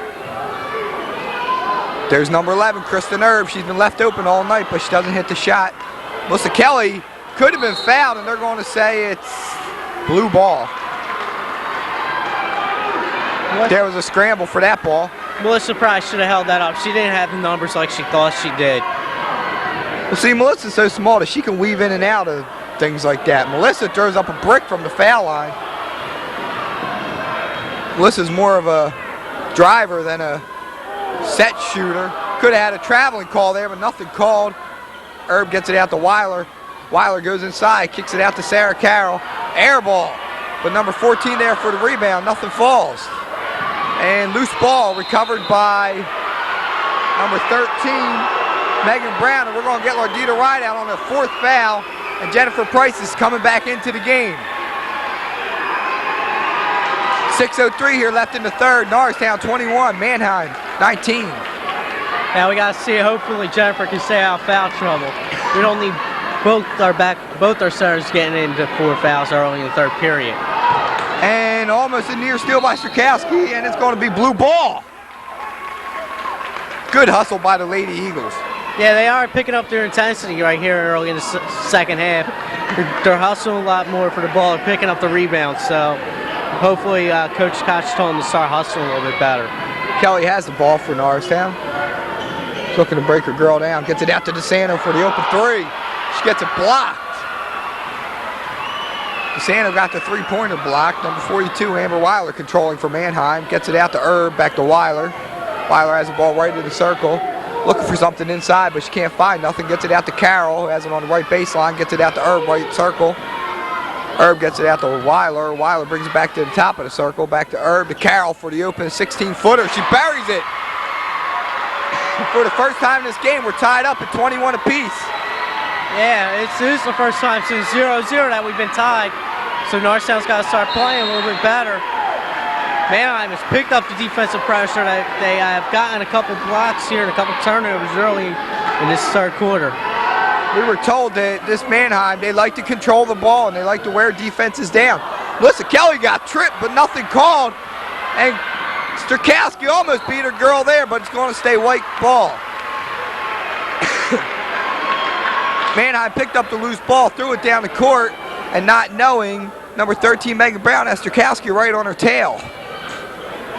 There's number 11, Kristen Erb. She's been left open all night, but she doesn't hit the shot. Melissa Kelly could have been fouled, and they're going to say it's blue ball. There was a scramble for that ball. Melissa Price should have held that up. She didn't have the numbers like she thought she did. Well, see, Melissa's so small that she can weave in and out of things like that. Melissa throws up a brick from the foul line. Melissa's more of a driver than a set shooter. Could have had a traveling call there, but nothing called. Erb gets it out to Weiler. Weiler goes inside, kicks it out to Sarah Carroll. Air ball, but number 14 there for the rebound. Nothing falls. And loose ball recovered by number 13, Megan Brown. And we're going to get Lardita Rideout on her fourth foul. And Jennifer Price is coming back into the game. 6:03 here left in the third. Norristown 21, Manheim 19. Now we got to see, hopefully Jennifer can stay out of foul trouble. We don't need both our centers getting into 4 fouls early in the third period. And almost a near steal by Sterkowski, and it's going to be blue ball. Good hustle by the Lady Eagles. Yeah, they are picking up their intensity right here early in the second half. They're hustling a lot more for the ball, picking up the rebounds. So hopefully Coach Koch told them to start hustling a little bit better. Kelly has the ball for Norristown. She's looking to break her girl down. Gets it out to DeSanto for the open 3. She gets it blocked. DeSanto got the 3-pointer blocked. Number 42, Amber Weiler, controlling for Manheim. Gets it out to Erb, back to Weiler. Weiler has the ball right in the circle. Looking for something inside, but she can't find nothing. Gets it out to Carroll, who has it on the right baseline. Gets it out to Erb, right circle. Erb gets it out to Weiler. Weiler brings it back to the top of the circle. Back to Erb, to Carroll for the open 16-footer. She buries it. For the first time in this game, we're tied up at 21 apiece. Yeah, this is the first time since 0-0 that we've been tied. So Norristown's got to start playing a little bit better. Manheim has picked up the defensive pressure. They have gotten a couple blocks here and a couple turnovers early in this third quarter. We were told that this Manheim, they like to control the ball and they like to wear defenses down. Melissa Kelly got tripped, but nothing called. And Strakowski almost beat her girl there, but it's going to stay white ball. Manheim picked up the loose ball, threw it down the court, and not knowing, number 13, Megan Brown, has Strakowski right on her tail.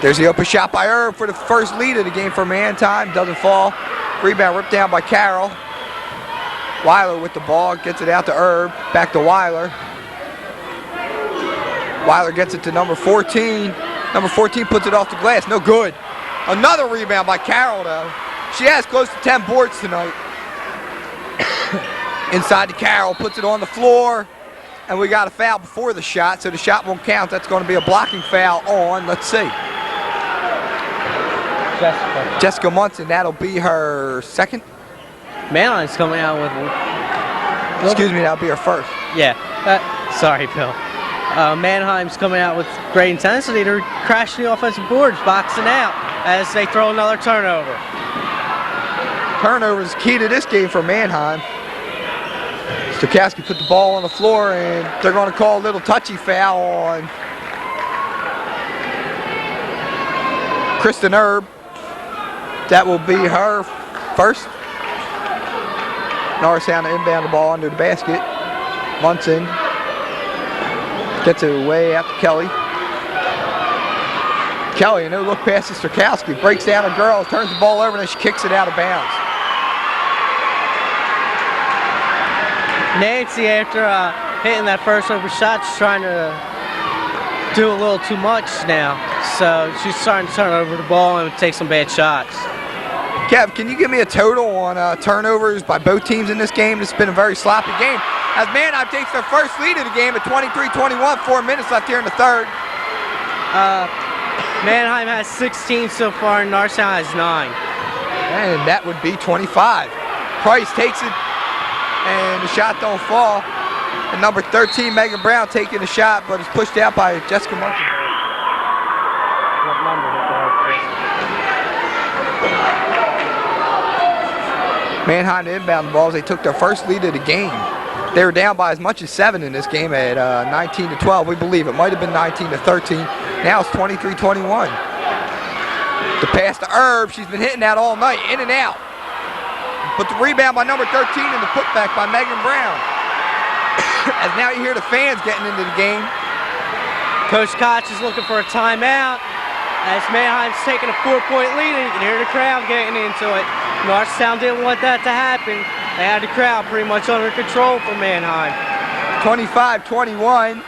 There's the open shot by Herb for the first lead of the game for Manheim. Doesn't fall. Rebound ripped down by Carroll. Weiler with the ball, gets it out to Herb, back to Weiler. Weiler gets it to number 14. Number 14 puts it off the glass, no good. Another rebound by Carroll though. She has close to 10 boards tonight. Inside to Carroll, puts it on the floor. And we got a foul before the shot, so the shot won't count. That's going to be a blocking foul on, let's see. Jessica Munson, that'll be her second. Manheim's coming out with... Excuse me, that'll be her first. Yeah, sorry, Bill. Manheim's coming out with great intensity. They're crashing the offensive boards, boxing out as they throw another turnover. Turnover is key to this game for Manheim. Strakowski put the ball on the floor, and they're going to call a little touchy foul on Kristen Herb. That will be her first. Norristown to inbound the ball under the basket. Munson gets it away out to Kelly. Kelly, a no look pass to Strakowski. Breaks down a girl, turns the ball over, and then she kicks it out of bounds. Nancy, after hitting that first open shot, she's trying to do a little too much now. So she's starting to turn over the ball and take some bad shots. Kev, can you give me a total on turnovers by both teams in this game? It's been a very sloppy game. As Manheim takes their first lead of the game at 23-21, 4 minutes left here in the third. Manheim has 16 so far, and Norristown has 9. And that would be 25. Price takes it, and the shot don't fall. And number 13, Megan Brown, taking the shot, but it's pushed out by Jessica Munson. What number is that? Manheim to inbound the balls. They took their first lead of the game. They were down by as much as 7 in this game at 19-12. We believe it might have been 19-13. Now it's 23-21. The pass to Herb. She's been hitting that all night, in and out. But the rebound by number 13 and the putback by Megan Brown. As now you hear the fans getting into the game. Coach Koch is looking for a timeout. As Manheim's taking a 4-point lead, and you can hear the crowd getting into it. Norristown didn't want that to happen. They had the crowd pretty much under control for Manheim. 25-21.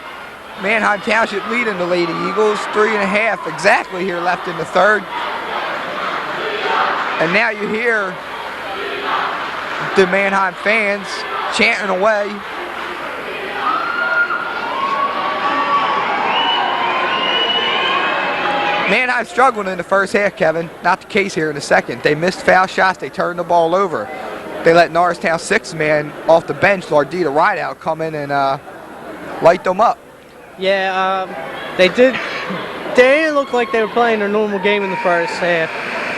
Manheim Township leading the Lady Eagles. 3.5 exactly here left in the third. And now you hear the Manheim fans chanting away. Manheim struggling in the first half, Kevin. Not the case here in the second. They missed foul shots. They turned the ball over. They let Norristown 6-man off the bench, Lardita Rideout, come in and light them up. Yeah, they did. They didn't look like they were playing their normal game in the first half,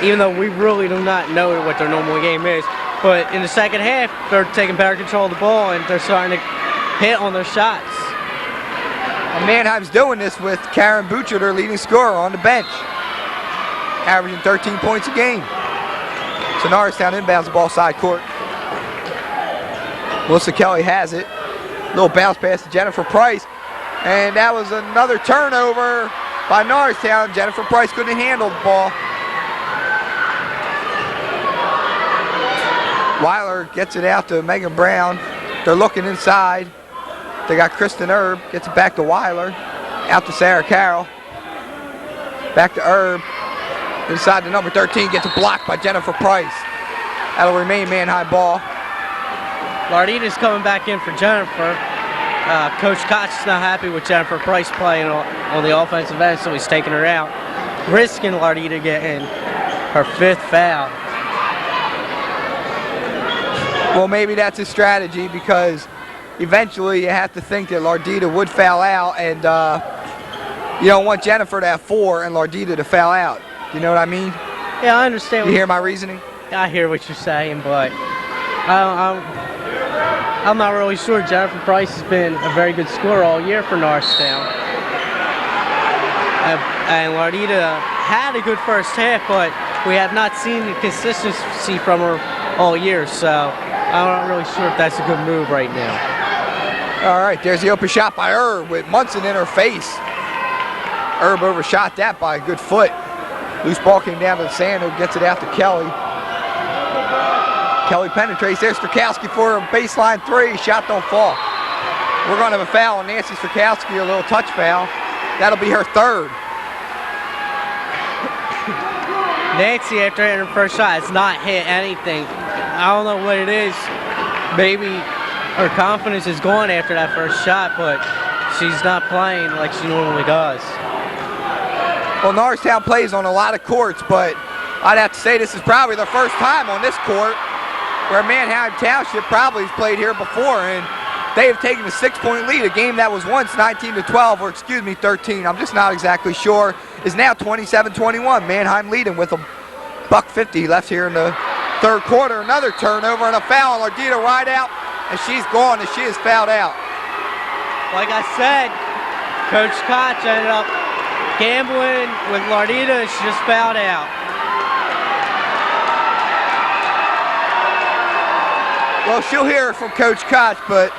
even though we really do not know what their normal game is. But in the second half, they're taking better control of the ball, and they're starting to hit on their shots. And Manheim's doing this with Karen Butcher, their leading scorer, on the bench, averaging 13 points a game. So Norristown inbounds the ball side court. Melissa Kelly has it. Little bounce pass to Jennifer Price. And that was another turnover by Norristown. Jennifer Price couldn't handle the ball. Weiler gets it out to Megan Brown. They're looking inside. They got Kristen Herb, gets it back to Weiler, out to Sarah Carroll, back to Herb, inside to number 13, gets it blocked by Jennifer Price. That'll remain Manheim ball. Lardita's coming back in for Jennifer. Coach Koch is not happy with Jennifer Price playing on the offensive end, so he's taking her out, risking Lardita getting her 5th foul. Well, maybe that's a strategy because eventually you have to think that Lardita would foul out, and you don't want Jennifer to have 4 and Lardita to foul out. You know what I mean? Yeah, I understand. You hear my reasoning? I hear what you're saying, but I'm not really sure. Jennifer Price has been a very good scorer all year for Norristown. And Lardita had a good first half, but we have not seen the consistency from her all year, so I'm not really sure if that's a good move right now. All right, there's the open shot by Herb with Munson in her face. Herb overshot that by a good foot. Loose ball came down to the sand, who gets it out to Kelly. Kelly penetrates. There's Strakowski for a baseline three. Shot don't fall. We're going to have a foul on Nancy Strakowski, a little touch foul. That'll be her third. Nancy, after hitting her first shot, has not hit anything. I don't know what it is. Maybe her confidence is gone after that first shot, but she's not playing like she normally does. Well, Norristown plays on a lot of courts, but I'd have to say this is probably the first time on this court where Manheim Township probably has played here before, and they have taken a 6-point lead. A game that was once 19-12, or excuse me, 13. I'm just not exactly sure. Is now 27-21. Manheim leading with a $1.50 left here in the third quarter. Another turnover and a foul on Lardita right out, and she's gone, and she is fouled out. Like I said, Coach Koch ended up gambling with Lardita, and she just fouled out. Well, she'll hear it from Coach Koch, but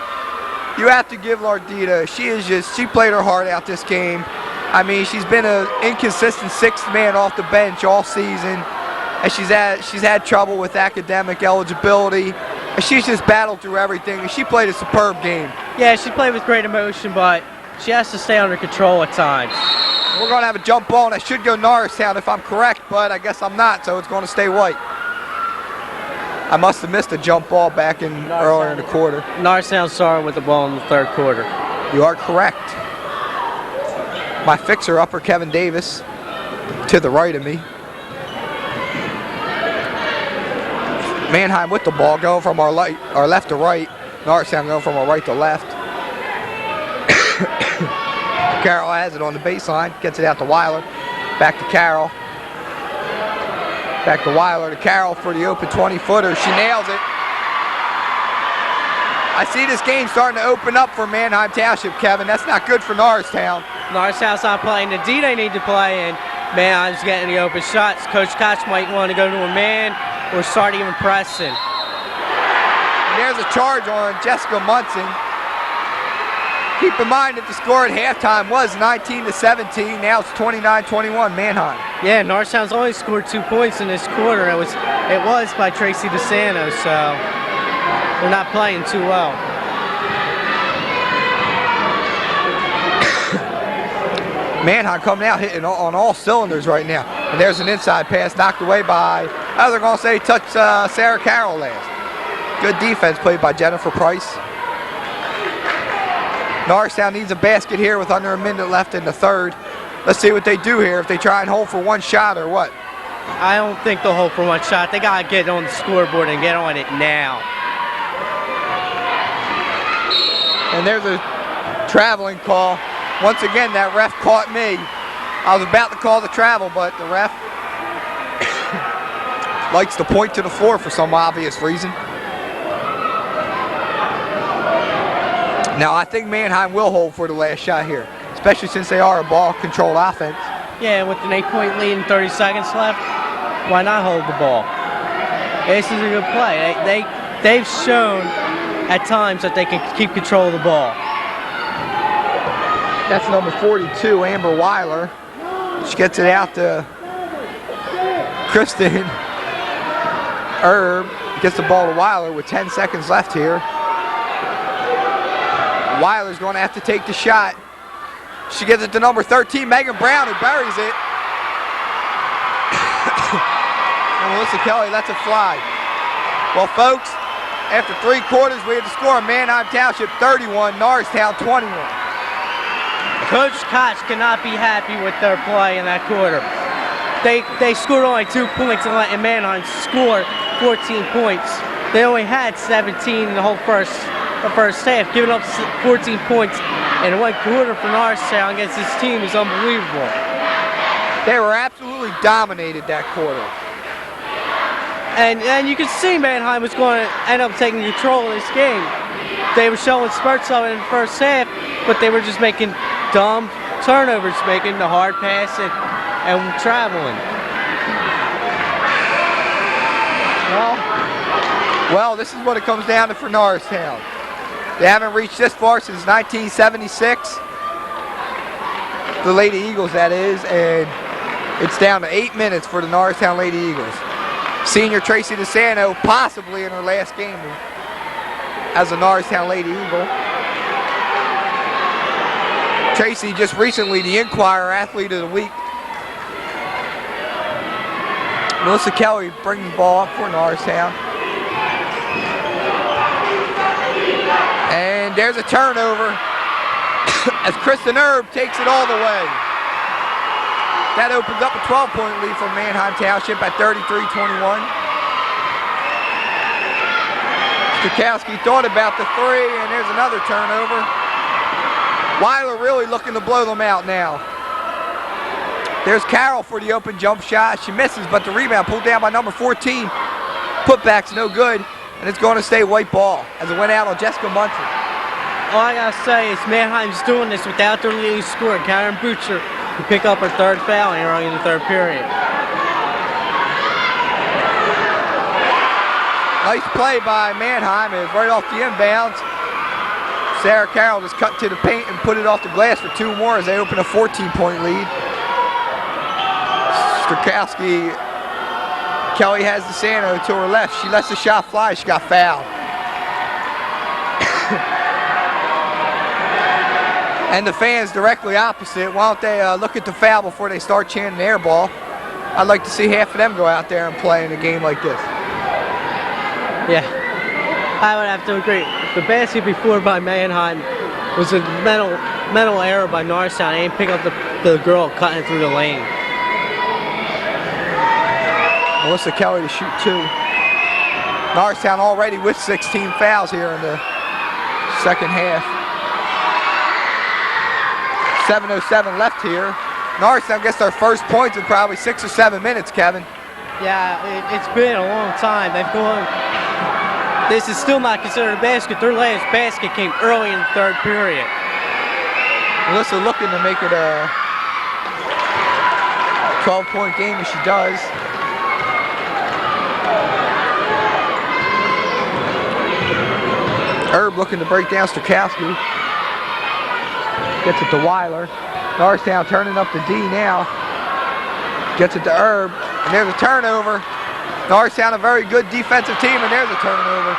you have to give Lardita. She played her heart out this game. I mean, she's been an inconsistent sixth man off the bench all season, and she's had trouble with academic eligibility, and she's just battled through everything, and she played a superb game. Yeah, she played with great emotion, but she has to stay under control at times. We're going to have a jump ball, and that should go Norristown if I'm correct, but I guess I'm not, so it's going to stay white. I must have missed a jump ball back in earlier in the quarter. Norristown started with the ball in the third quarter. You are correct. My fixer-upper, Kevin Davis, to the right of me. Manheim with the ball, going from our left to right. Norristown going from our right to left. Carroll has it on the baseline, gets it out to Weiler. Back to Carroll. Back to Weiler to Carroll for the open 20-footer. She nails it. I see this game starting to open up for Manheim Township, Kevin. That's not good for Norristown. Norristown's not playing the D they need to play, and Manheim's getting the open shots. Coach Koch might want to go to a man or start even pressing. And there's a charge on Jessica Munson. Keep in mind that the score at halftime was 19-17. Now it's 29-21 Manheim. Yeah, Norristown's only scored 2 points in this quarter. It was by Tracy DeSanto, so they're not playing too well. Manheim coming out hitting on all cylinders right now. And there's an inside pass knocked away by, they're going to say, touch Sarah Carroll last. Good defense played by Jennifer Price. Norristown needs a basket here with under a minute left in the third. Let's see what they do here, if they try and hold for one shot or what. I don't think they'll hold for one shot. They got to get on the scoreboard and get on it now. And there's a traveling call. Once again, that ref caught me. I was about to call the travel, but the ref likes to point to the floor for some obvious reason. Now, I think Manheim will hold for the last shot here, especially since they are a ball-controlled offense. Yeah, with an 8-point lead and 30 seconds left, why not hold the ball? This is a good play. They've shown at times that they can keep control of the ball. That's number 42, Amber Weiler. She gets it out to Kristen. Herb gets the ball to Weiler with 10 seconds left here. Weiler's going to have to take the shot. She gives it to number 13, Megan Brown, who buries it. And Melissa Kelly lets it fly. Well, folks, after 3 quarters, we had the score: Manheim Township 31, Norristown 21. Coach Koch cannot be happy with their play in that quarter. They scored only 2 points and let Manheim score 14 points. They only had 17 in the whole first half. Giving up 14 points in 1 quarter for Norristown against this team is unbelievable. They were absolutely dominated that quarter. And you can see Manheim was going to end up taking control of this game. They were showing spurts of it in the first half, but they were just making dumb turnovers, making the hard pass and traveling. Well, this is what it comes down to for Norristown. They haven't reached this far since 1976. The Lady Eagles, that is, and it's down to 8 minutes for the Norristown Lady Eagles. Senior Tracy DeSanto, possibly in her last game as a Norristown Lady Eagle. Tracy just recently the Inquirer Athlete of the Week. Melissa Kelly bringing the ball up for Norristown. And there's a turnover as Kristen Erb takes it all the way. That opens up a 12-point lead for Manheim Township at 33-21. Stukowski thought about the three, and there's another turnover. Weiler really looking to blow them out now. There's Carroll for the open jump shot. She misses, but the rebound pulled down by number 14. Putback's no good, and it's going to stay white ball as it went out on Jessica Munson. All I gotta say is Manheim's doing this without their leading scorer, Karen Butcher, who picked up her third foul early in the third period. Nice play by Manheim. It was right off the inbounds. Sarah Carroll just cut to the paint and put it off the glass for two more as they open a 14-point lead. Stukowski, Kelly has DeSanto to her left. She lets the shot fly. She got fouled. And the fans directly opposite, why don't they look at the foul before they start chanting air ball? I'd like to see half of them go out there and play in a game like this. Yeah, I would have to agree. The basket before by Manheim was a mental error by Norristown. They didn't pick up the girl cutting through the lane. Melissa Kelly to shoot two. Norristown already with 16 fouls here in the second half. 7:07 left here. Norristown gets their first points in probably 6 or 7 minutes, Kevin. Yeah, it's been a long time. They've gone. This is still not considered a basket. Their last basket came early in the third period. Melissa looking to make it a 12-point game as she does. Erb looking to break down Stukowski. Gets it to Weiler. Norristown turning up the D now. Gets it to Erb. And there's a turnover. Norristown a very good defensive team, and there's a turnover.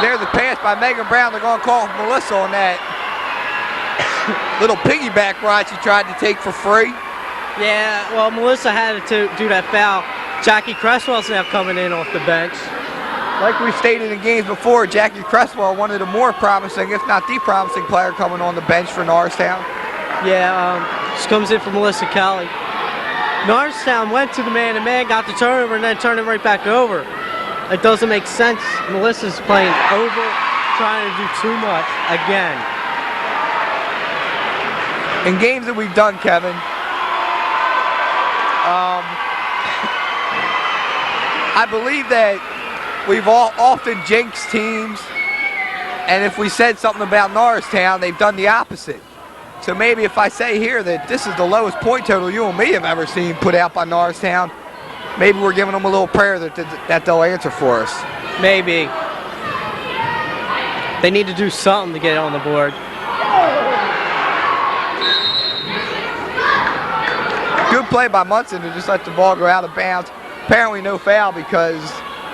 There's a pass by Megan Brown. They're going to call Melissa on that little piggyback ride she tried to take for free. Yeah, well, Melissa had to do that foul. Jackie Cresswell's now coming in off the bench. Like we stated in games before, Jackie Cresswell, one of the more promising, if not the promising player coming on the bench for Norristown. Yeah, she comes in for Melissa Kelly. Norristown went to the man-to-man, got the turnover, and then turned it right back over. It doesn't make sense. Melissa's playing over, trying to do too much again. In games that we've done, Kevin, I believe that we've all often jinxed teams, and if we said something about Norristown, they've done the opposite. So maybe if I say here that this is the lowest point total you and me have ever seen put out by Norristown, maybe we're giving them a little prayer that they'll answer for us. Maybe. They need to do something to get it on the board. Good play by Munson to just let the ball go out of bounds. Apparently no foul because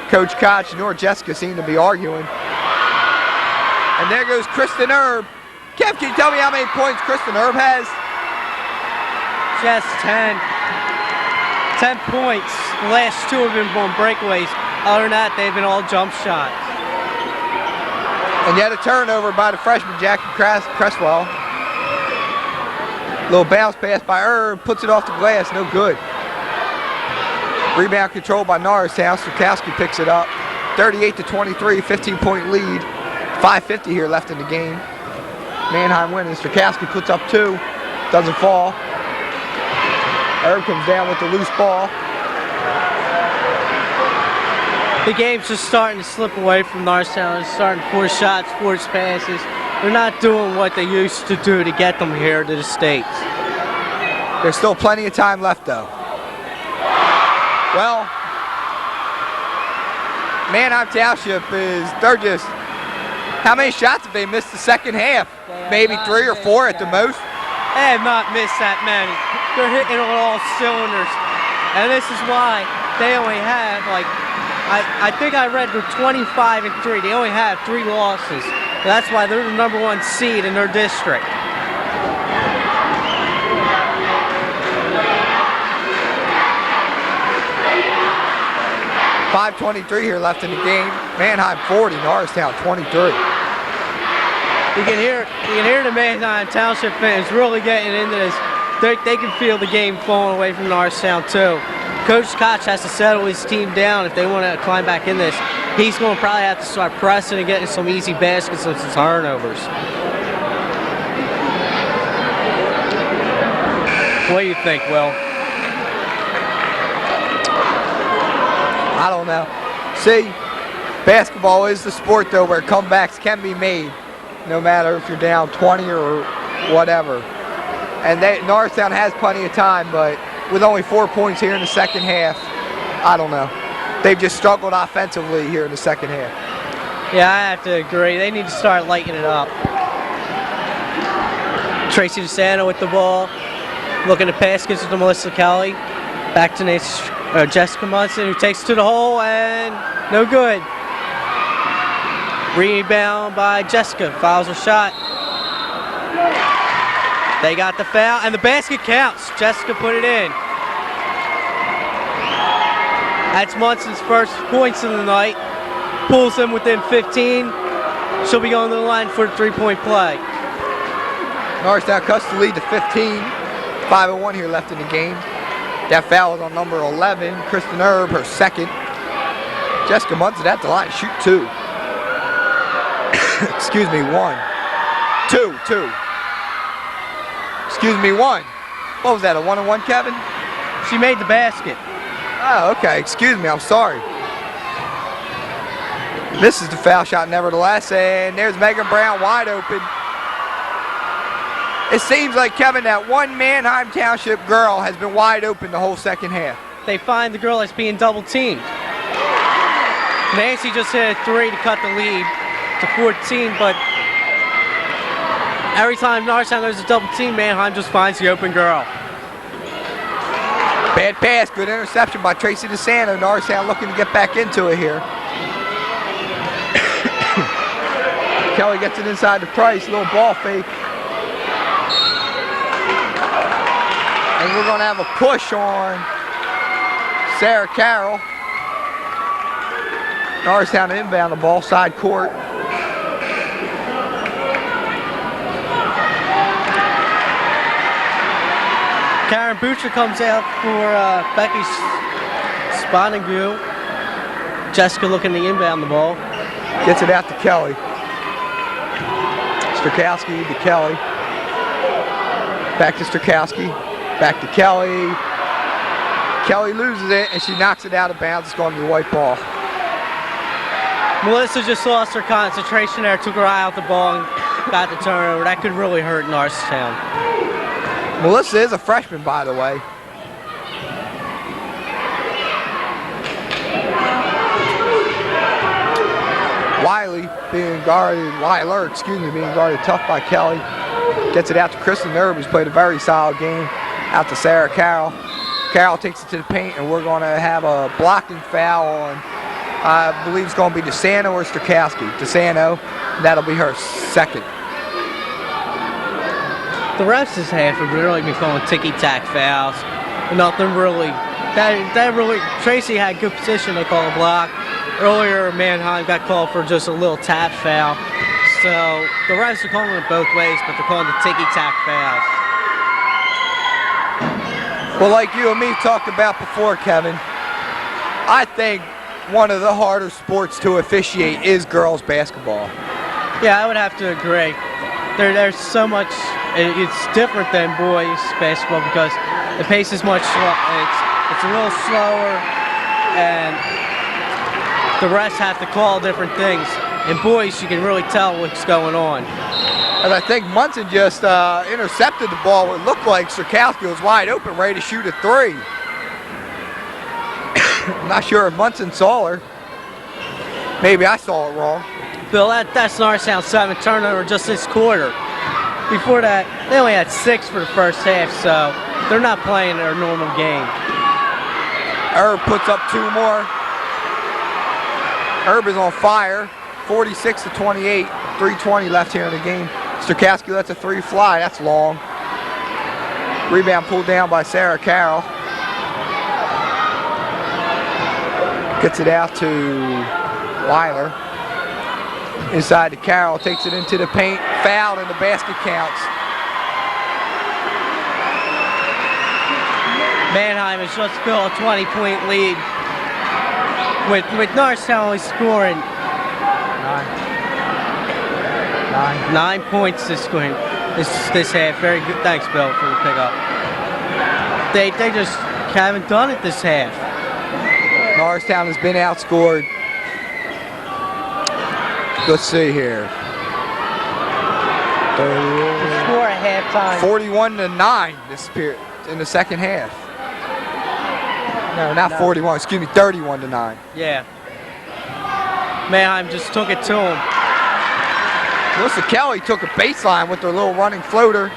Coach Koch nor Jessica seem to be arguing. And there goes Kristen Erb. Kev, can you tell me how many points Kristen Erb has? Just 10. 10 points. The last two have been on breakaways. Other than that, they've been all jump shots. And yet a turnover by the freshman, Jackie Cresswell. Little bounce pass by Erb, puts it off the glass, no good. Rebound controlled by Norristown. Stukowski picks it up. 38-23, 15-point lead. 5:50 here left in the game. Manheim winning. Stukowski puts up two. Doesn't fall. Erb comes down with the loose ball. The game's just starting to slip away from Norristown. It's starting to force shots, force passes. they're not doing what they used to do to get them here to the States. There's still plenty of time left, though. Well, Manheim Township they're just, how many shots have they missed the second half? Maybe 3 or 4 at the most? They have not missed that many. They're hitting on all cylinders. And this is why they only have, like, I think I read they're 25-3. They only have 3 losses. That's why they're the #1 seed in their district. .523 here left in the game. Manheim 40, Norristown 23. You can hear the Manheim Township fans really getting into this. They can feel the game falling away from Norristown too. Coach Koch has to settle his team down if they want to climb back in this. He's going to probably have to start pressing and getting some easy baskets and some turnovers. What do you think, Will? I don't know. See, basketball is the sport, though, where comebacks can be made, no matter if you're down 20 or whatever. And Norristown has plenty of time, but with only 4 points here in the second half, I don't know. They've just struggled offensively here in the second half. Yeah, I have to agree. They need to start lighting it up. Tracy DeSanto with the ball. Looking to pass, gives it to Melissa Kelly. Back to Jessica Munson, who takes it to the hole, and no good. Rebound by Jessica. Fouls her shot. They got the foul, and the basket counts. Jessica put it in. That's Munson's first points of the night. Pulls them within 15. She'll be going to the line for the three-point play. Norristown cuts the lead to 15. 5:01 here left in the game. That foul is on number 11, Kristen Erb, her second. Jessica Munson at the line, shoot 2. Excuse me, 1. 2. Excuse me, 1. What was that, a 1-on-1, Kevin? She made the basket. Oh, okay, excuse me, I'm sorry. Misses the foul shot nevertheless, and there's Megan Brown wide open. It seems like, Kevin, that one Manheim Township girl has been wide open the whole second half. They find the girl that's being double teamed. Nancy just hit a 3 to cut the lead to 14, but every time Norristown goes to double team, Manheim just finds the open girl. Bad pass, good interception by Tracy DeSanto. Norristown looking to get back into it here. Kelly gets it inside the Price, little ball fake. And we're going to have a push on Sarah Carroll. Norristown inbound the ball, side court. Karen Butcher comes out for Becky Sponigu. Jessica looking to inbound the ball. Gets it out to Kelly. Strakowski to Kelly. Back to Strakowski. Back to Kelly. Kelly loses it and she knocks it out of bounds. It's going to be white ball. Melissa just lost her concentration there, took her eye out the ball and got the turnover. That could really hurt Norristown. Melissa is a freshman, by the way. Weiler, being guarded tough by Kelly. Gets it out to Kristen Erb, who's played a very solid game. Out to Sarah Carroll. Carroll takes it to the paint, and we're going to have a blocking foul on, I believe it's going to be DeSanto or Strakowski. DeSanto, that'll be her second. The refs this half have really been calling ticky-tack fouls. Nothing really. Tracy had good position to call a block. Earlier, Manheim got called for just a little tap foul. So the refs are calling it both ways, but they're calling the ticky-tack fouls. Well, like you and me talked about before, Kevin, I think one of the harder sports to officiate is girls basketball. Yeah, I would have to agree. There's so much. It's different than boys basketball because the pace is much slower. It's a little slower, and the refs have to call different things. In boys, you can really tell what's going on. As I think Munson just intercepted the ball. It looked like Sirkowski was wide open, ready to shoot a three. I'm not sure if Munson saw her. Maybe I saw it wrong. Bill, that's Norristown's 7th turnover just this quarter. Before that, they only had 6 for the first half, so they're not playing their normal game. Herb puts up 2 more. Herb is on fire. 46-28. 3:20 left here in the game. Sirkowski lets a 3 fly. That's long. Rebound pulled down by Sarah Carroll. Gets it out to Weiler. Inside to Carroll. Takes it into the paint. Fouled and the basket counts. Manheim has just built a 20-point lead. With Norristown only scoring 9 points this half. Very good. Thanks, Bill, for the pickup. They just haven't done it this half. Norristown has been outscored. Let's see here. The score at halftime. 41-9 this period in the second half. No, not 41. Excuse me, 31-9. Yeah. Manheim just took it to him. Melissa Kelly took a baseline with her little running floater.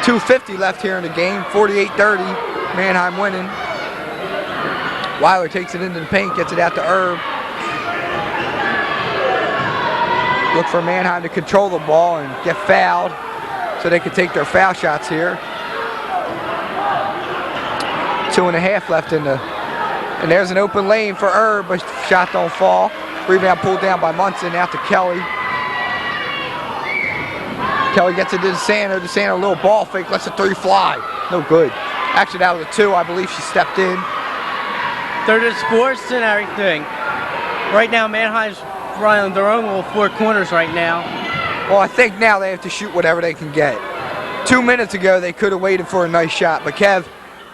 2:50 left here in the game. 48-30. Manheim winning. Weiler takes it into the paint, gets it out to Herb. Look for Manheim to control the ball and get fouled so they can take their foul shots here. 2.5 left in the, and there's an open lane for Herb, but shot don't fall. Rebound pulled down by Munson, out to Kelly. Kelly gets it to DeSanto. DeSanto, a little ball fake, lets a 3 fly. No good. Actually, that was a 2. I believe she stepped in. They're just forced and everything. Right now, Manheim's running their own little 4 corners right now. Well, I think now they have to shoot whatever they can get. 2 minutes ago, they could have waited for a nice shot. But, Kev,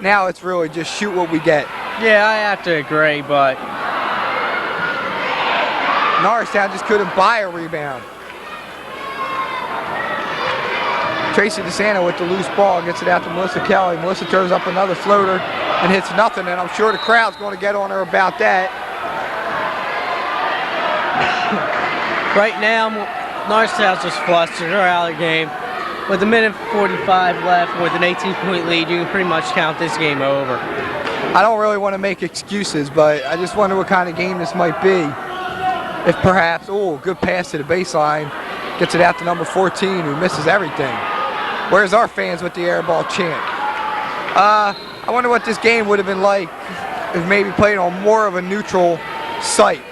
now it's really just shoot what we get. Yeah, I have to agree, but Norristown just couldn't buy a rebound. Tracy DeSanto with the loose ball, gets it out to Melissa Kelly. Melissa turns up another floater and hits nothing, and I'm sure the crowd's going to get on her about that. right now, Norristown's just flustered. They're out of the game. With a minute 45 left, with an 18-point lead, you can pretty much count this game over. I don't really want to make excuses, but I just wonder what kind of game this might be. If perhaps, good pass to the baseline, gets it out to number 14, who misses everything. Where's our fans with the air ball chant? I wonder what this game would have been like if maybe played on more of a neutral site.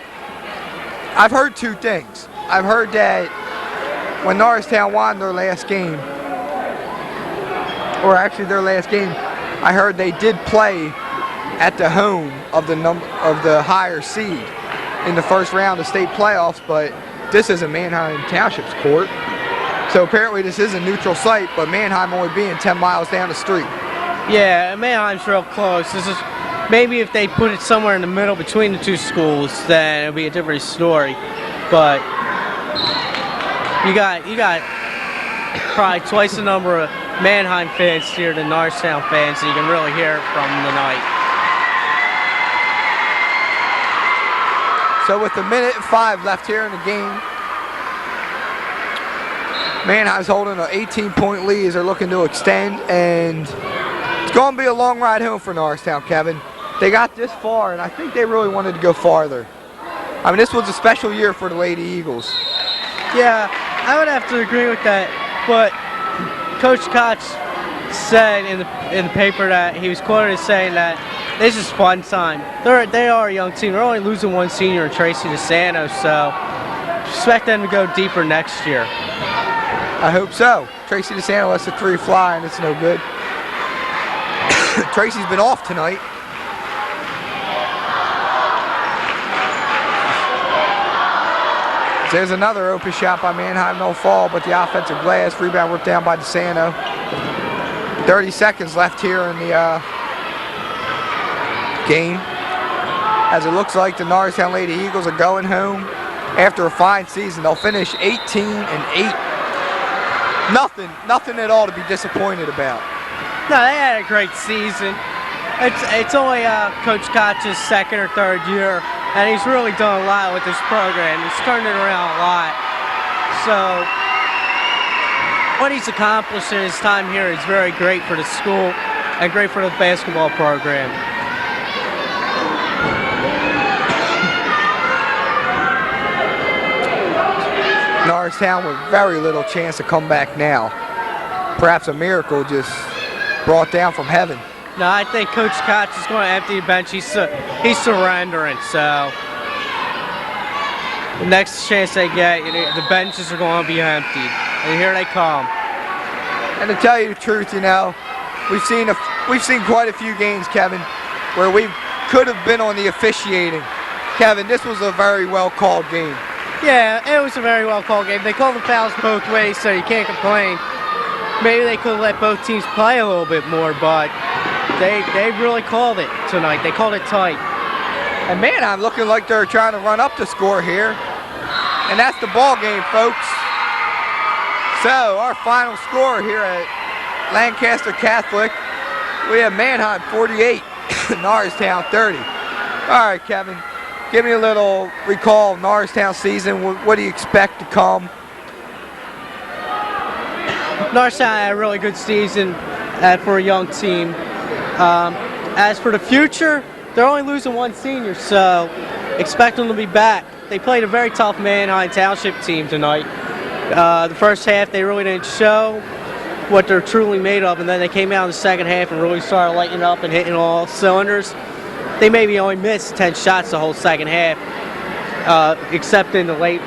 I've heard 2 things. I've heard that when Norristown won their last game, or actually their last game, I heard they did play at the home of the higher seed in the first round of state playoffs, but this isn't Manheim Township's court. So apparently this is a neutral site, but Manheim only being 10 miles down the street. Yeah, Manheim's real close. This is maybe if they put it somewhere in the middle between the 2 schools, then it'll be a different story. But you got probably twice the number of Manheim fans here than Norristown fans, so you can really hear it from the night. So with a minute and 5 left here in the game, Manheim's holding an 18-point lead as they're looking to extend, and it's going to be a long ride home for Norristown, Kevin. They got this far, and I think they really wanted to go farther. I mean, this was a special year for the Lady Eagles. Yeah, I would have to agree with that, but Coach Koch said in the paper that he was quoted as saying that this is fun time. They are a young team. They're only losing 1 senior, Tracy DeSanto, so expect them to go deeper next year. I hope so. Tracy DeSanto lets the 3 fly, and it's no good. Tracy's been off tonight. There's another open shot by Manheim, no fall, but the offensive glass. Rebound ripped down by DeSanto. 30 seconds left here in the game. As it looks like the Norristown Lady Eagles are going home. after a fine season. They'll finish 18-8. Nothing at all to be disappointed about. No, they had a great season. It's only Coach Koch's second or third year, and he's really done a lot with this program. He's turned it around a lot. So what he's accomplished in his time here is very great for the school and great for the basketball program. Norristown with very little chance to come back now. Perhaps a miracle just brought down from heaven. No, I think Coach Koch is going to empty the bench. He's surrendering, so the next chance they get, the benches are going to be emptied. And here they come. And to tell you the truth, you know, we've seen quite a few games, Kevin, where we could have been on the officiating. Kevin, this was a very well called game. Yeah, it was a very well called game. They called the fouls both ways, so you can't complain. Maybe they could have let both teams play a little bit more, but they really called it tonight. They called it tight. And Manheim looking like they're trying to run up the score here. And that's the ball game, folks. So our final score here at Lancaster Catholic, we have Manheim 48, Norristown 30. All right, Kevin, give me a little recall of Norristown season. What do you expect to come? Norristown had a really good season for a young team. As for the future, they're only losing one senior, so expect them to be back. They played a very tough Manheim Township team tonight. The first half, they really didn't show what they're truly made of, and then they came out in the second half and really started lighting up and hitting all cylinders. They maybe only missed 10 shots the whole second half, except in the late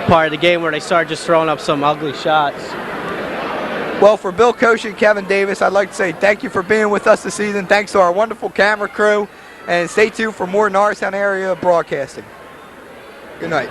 part of the game where they started just throwing up some ugly shots. Well, for Bill Koch and Kevin Davis, I'd like to say thank you for being with us this season. Thanks to our wonderful camera crew, and stay tuned for more Norristown area broadcasting. Good night.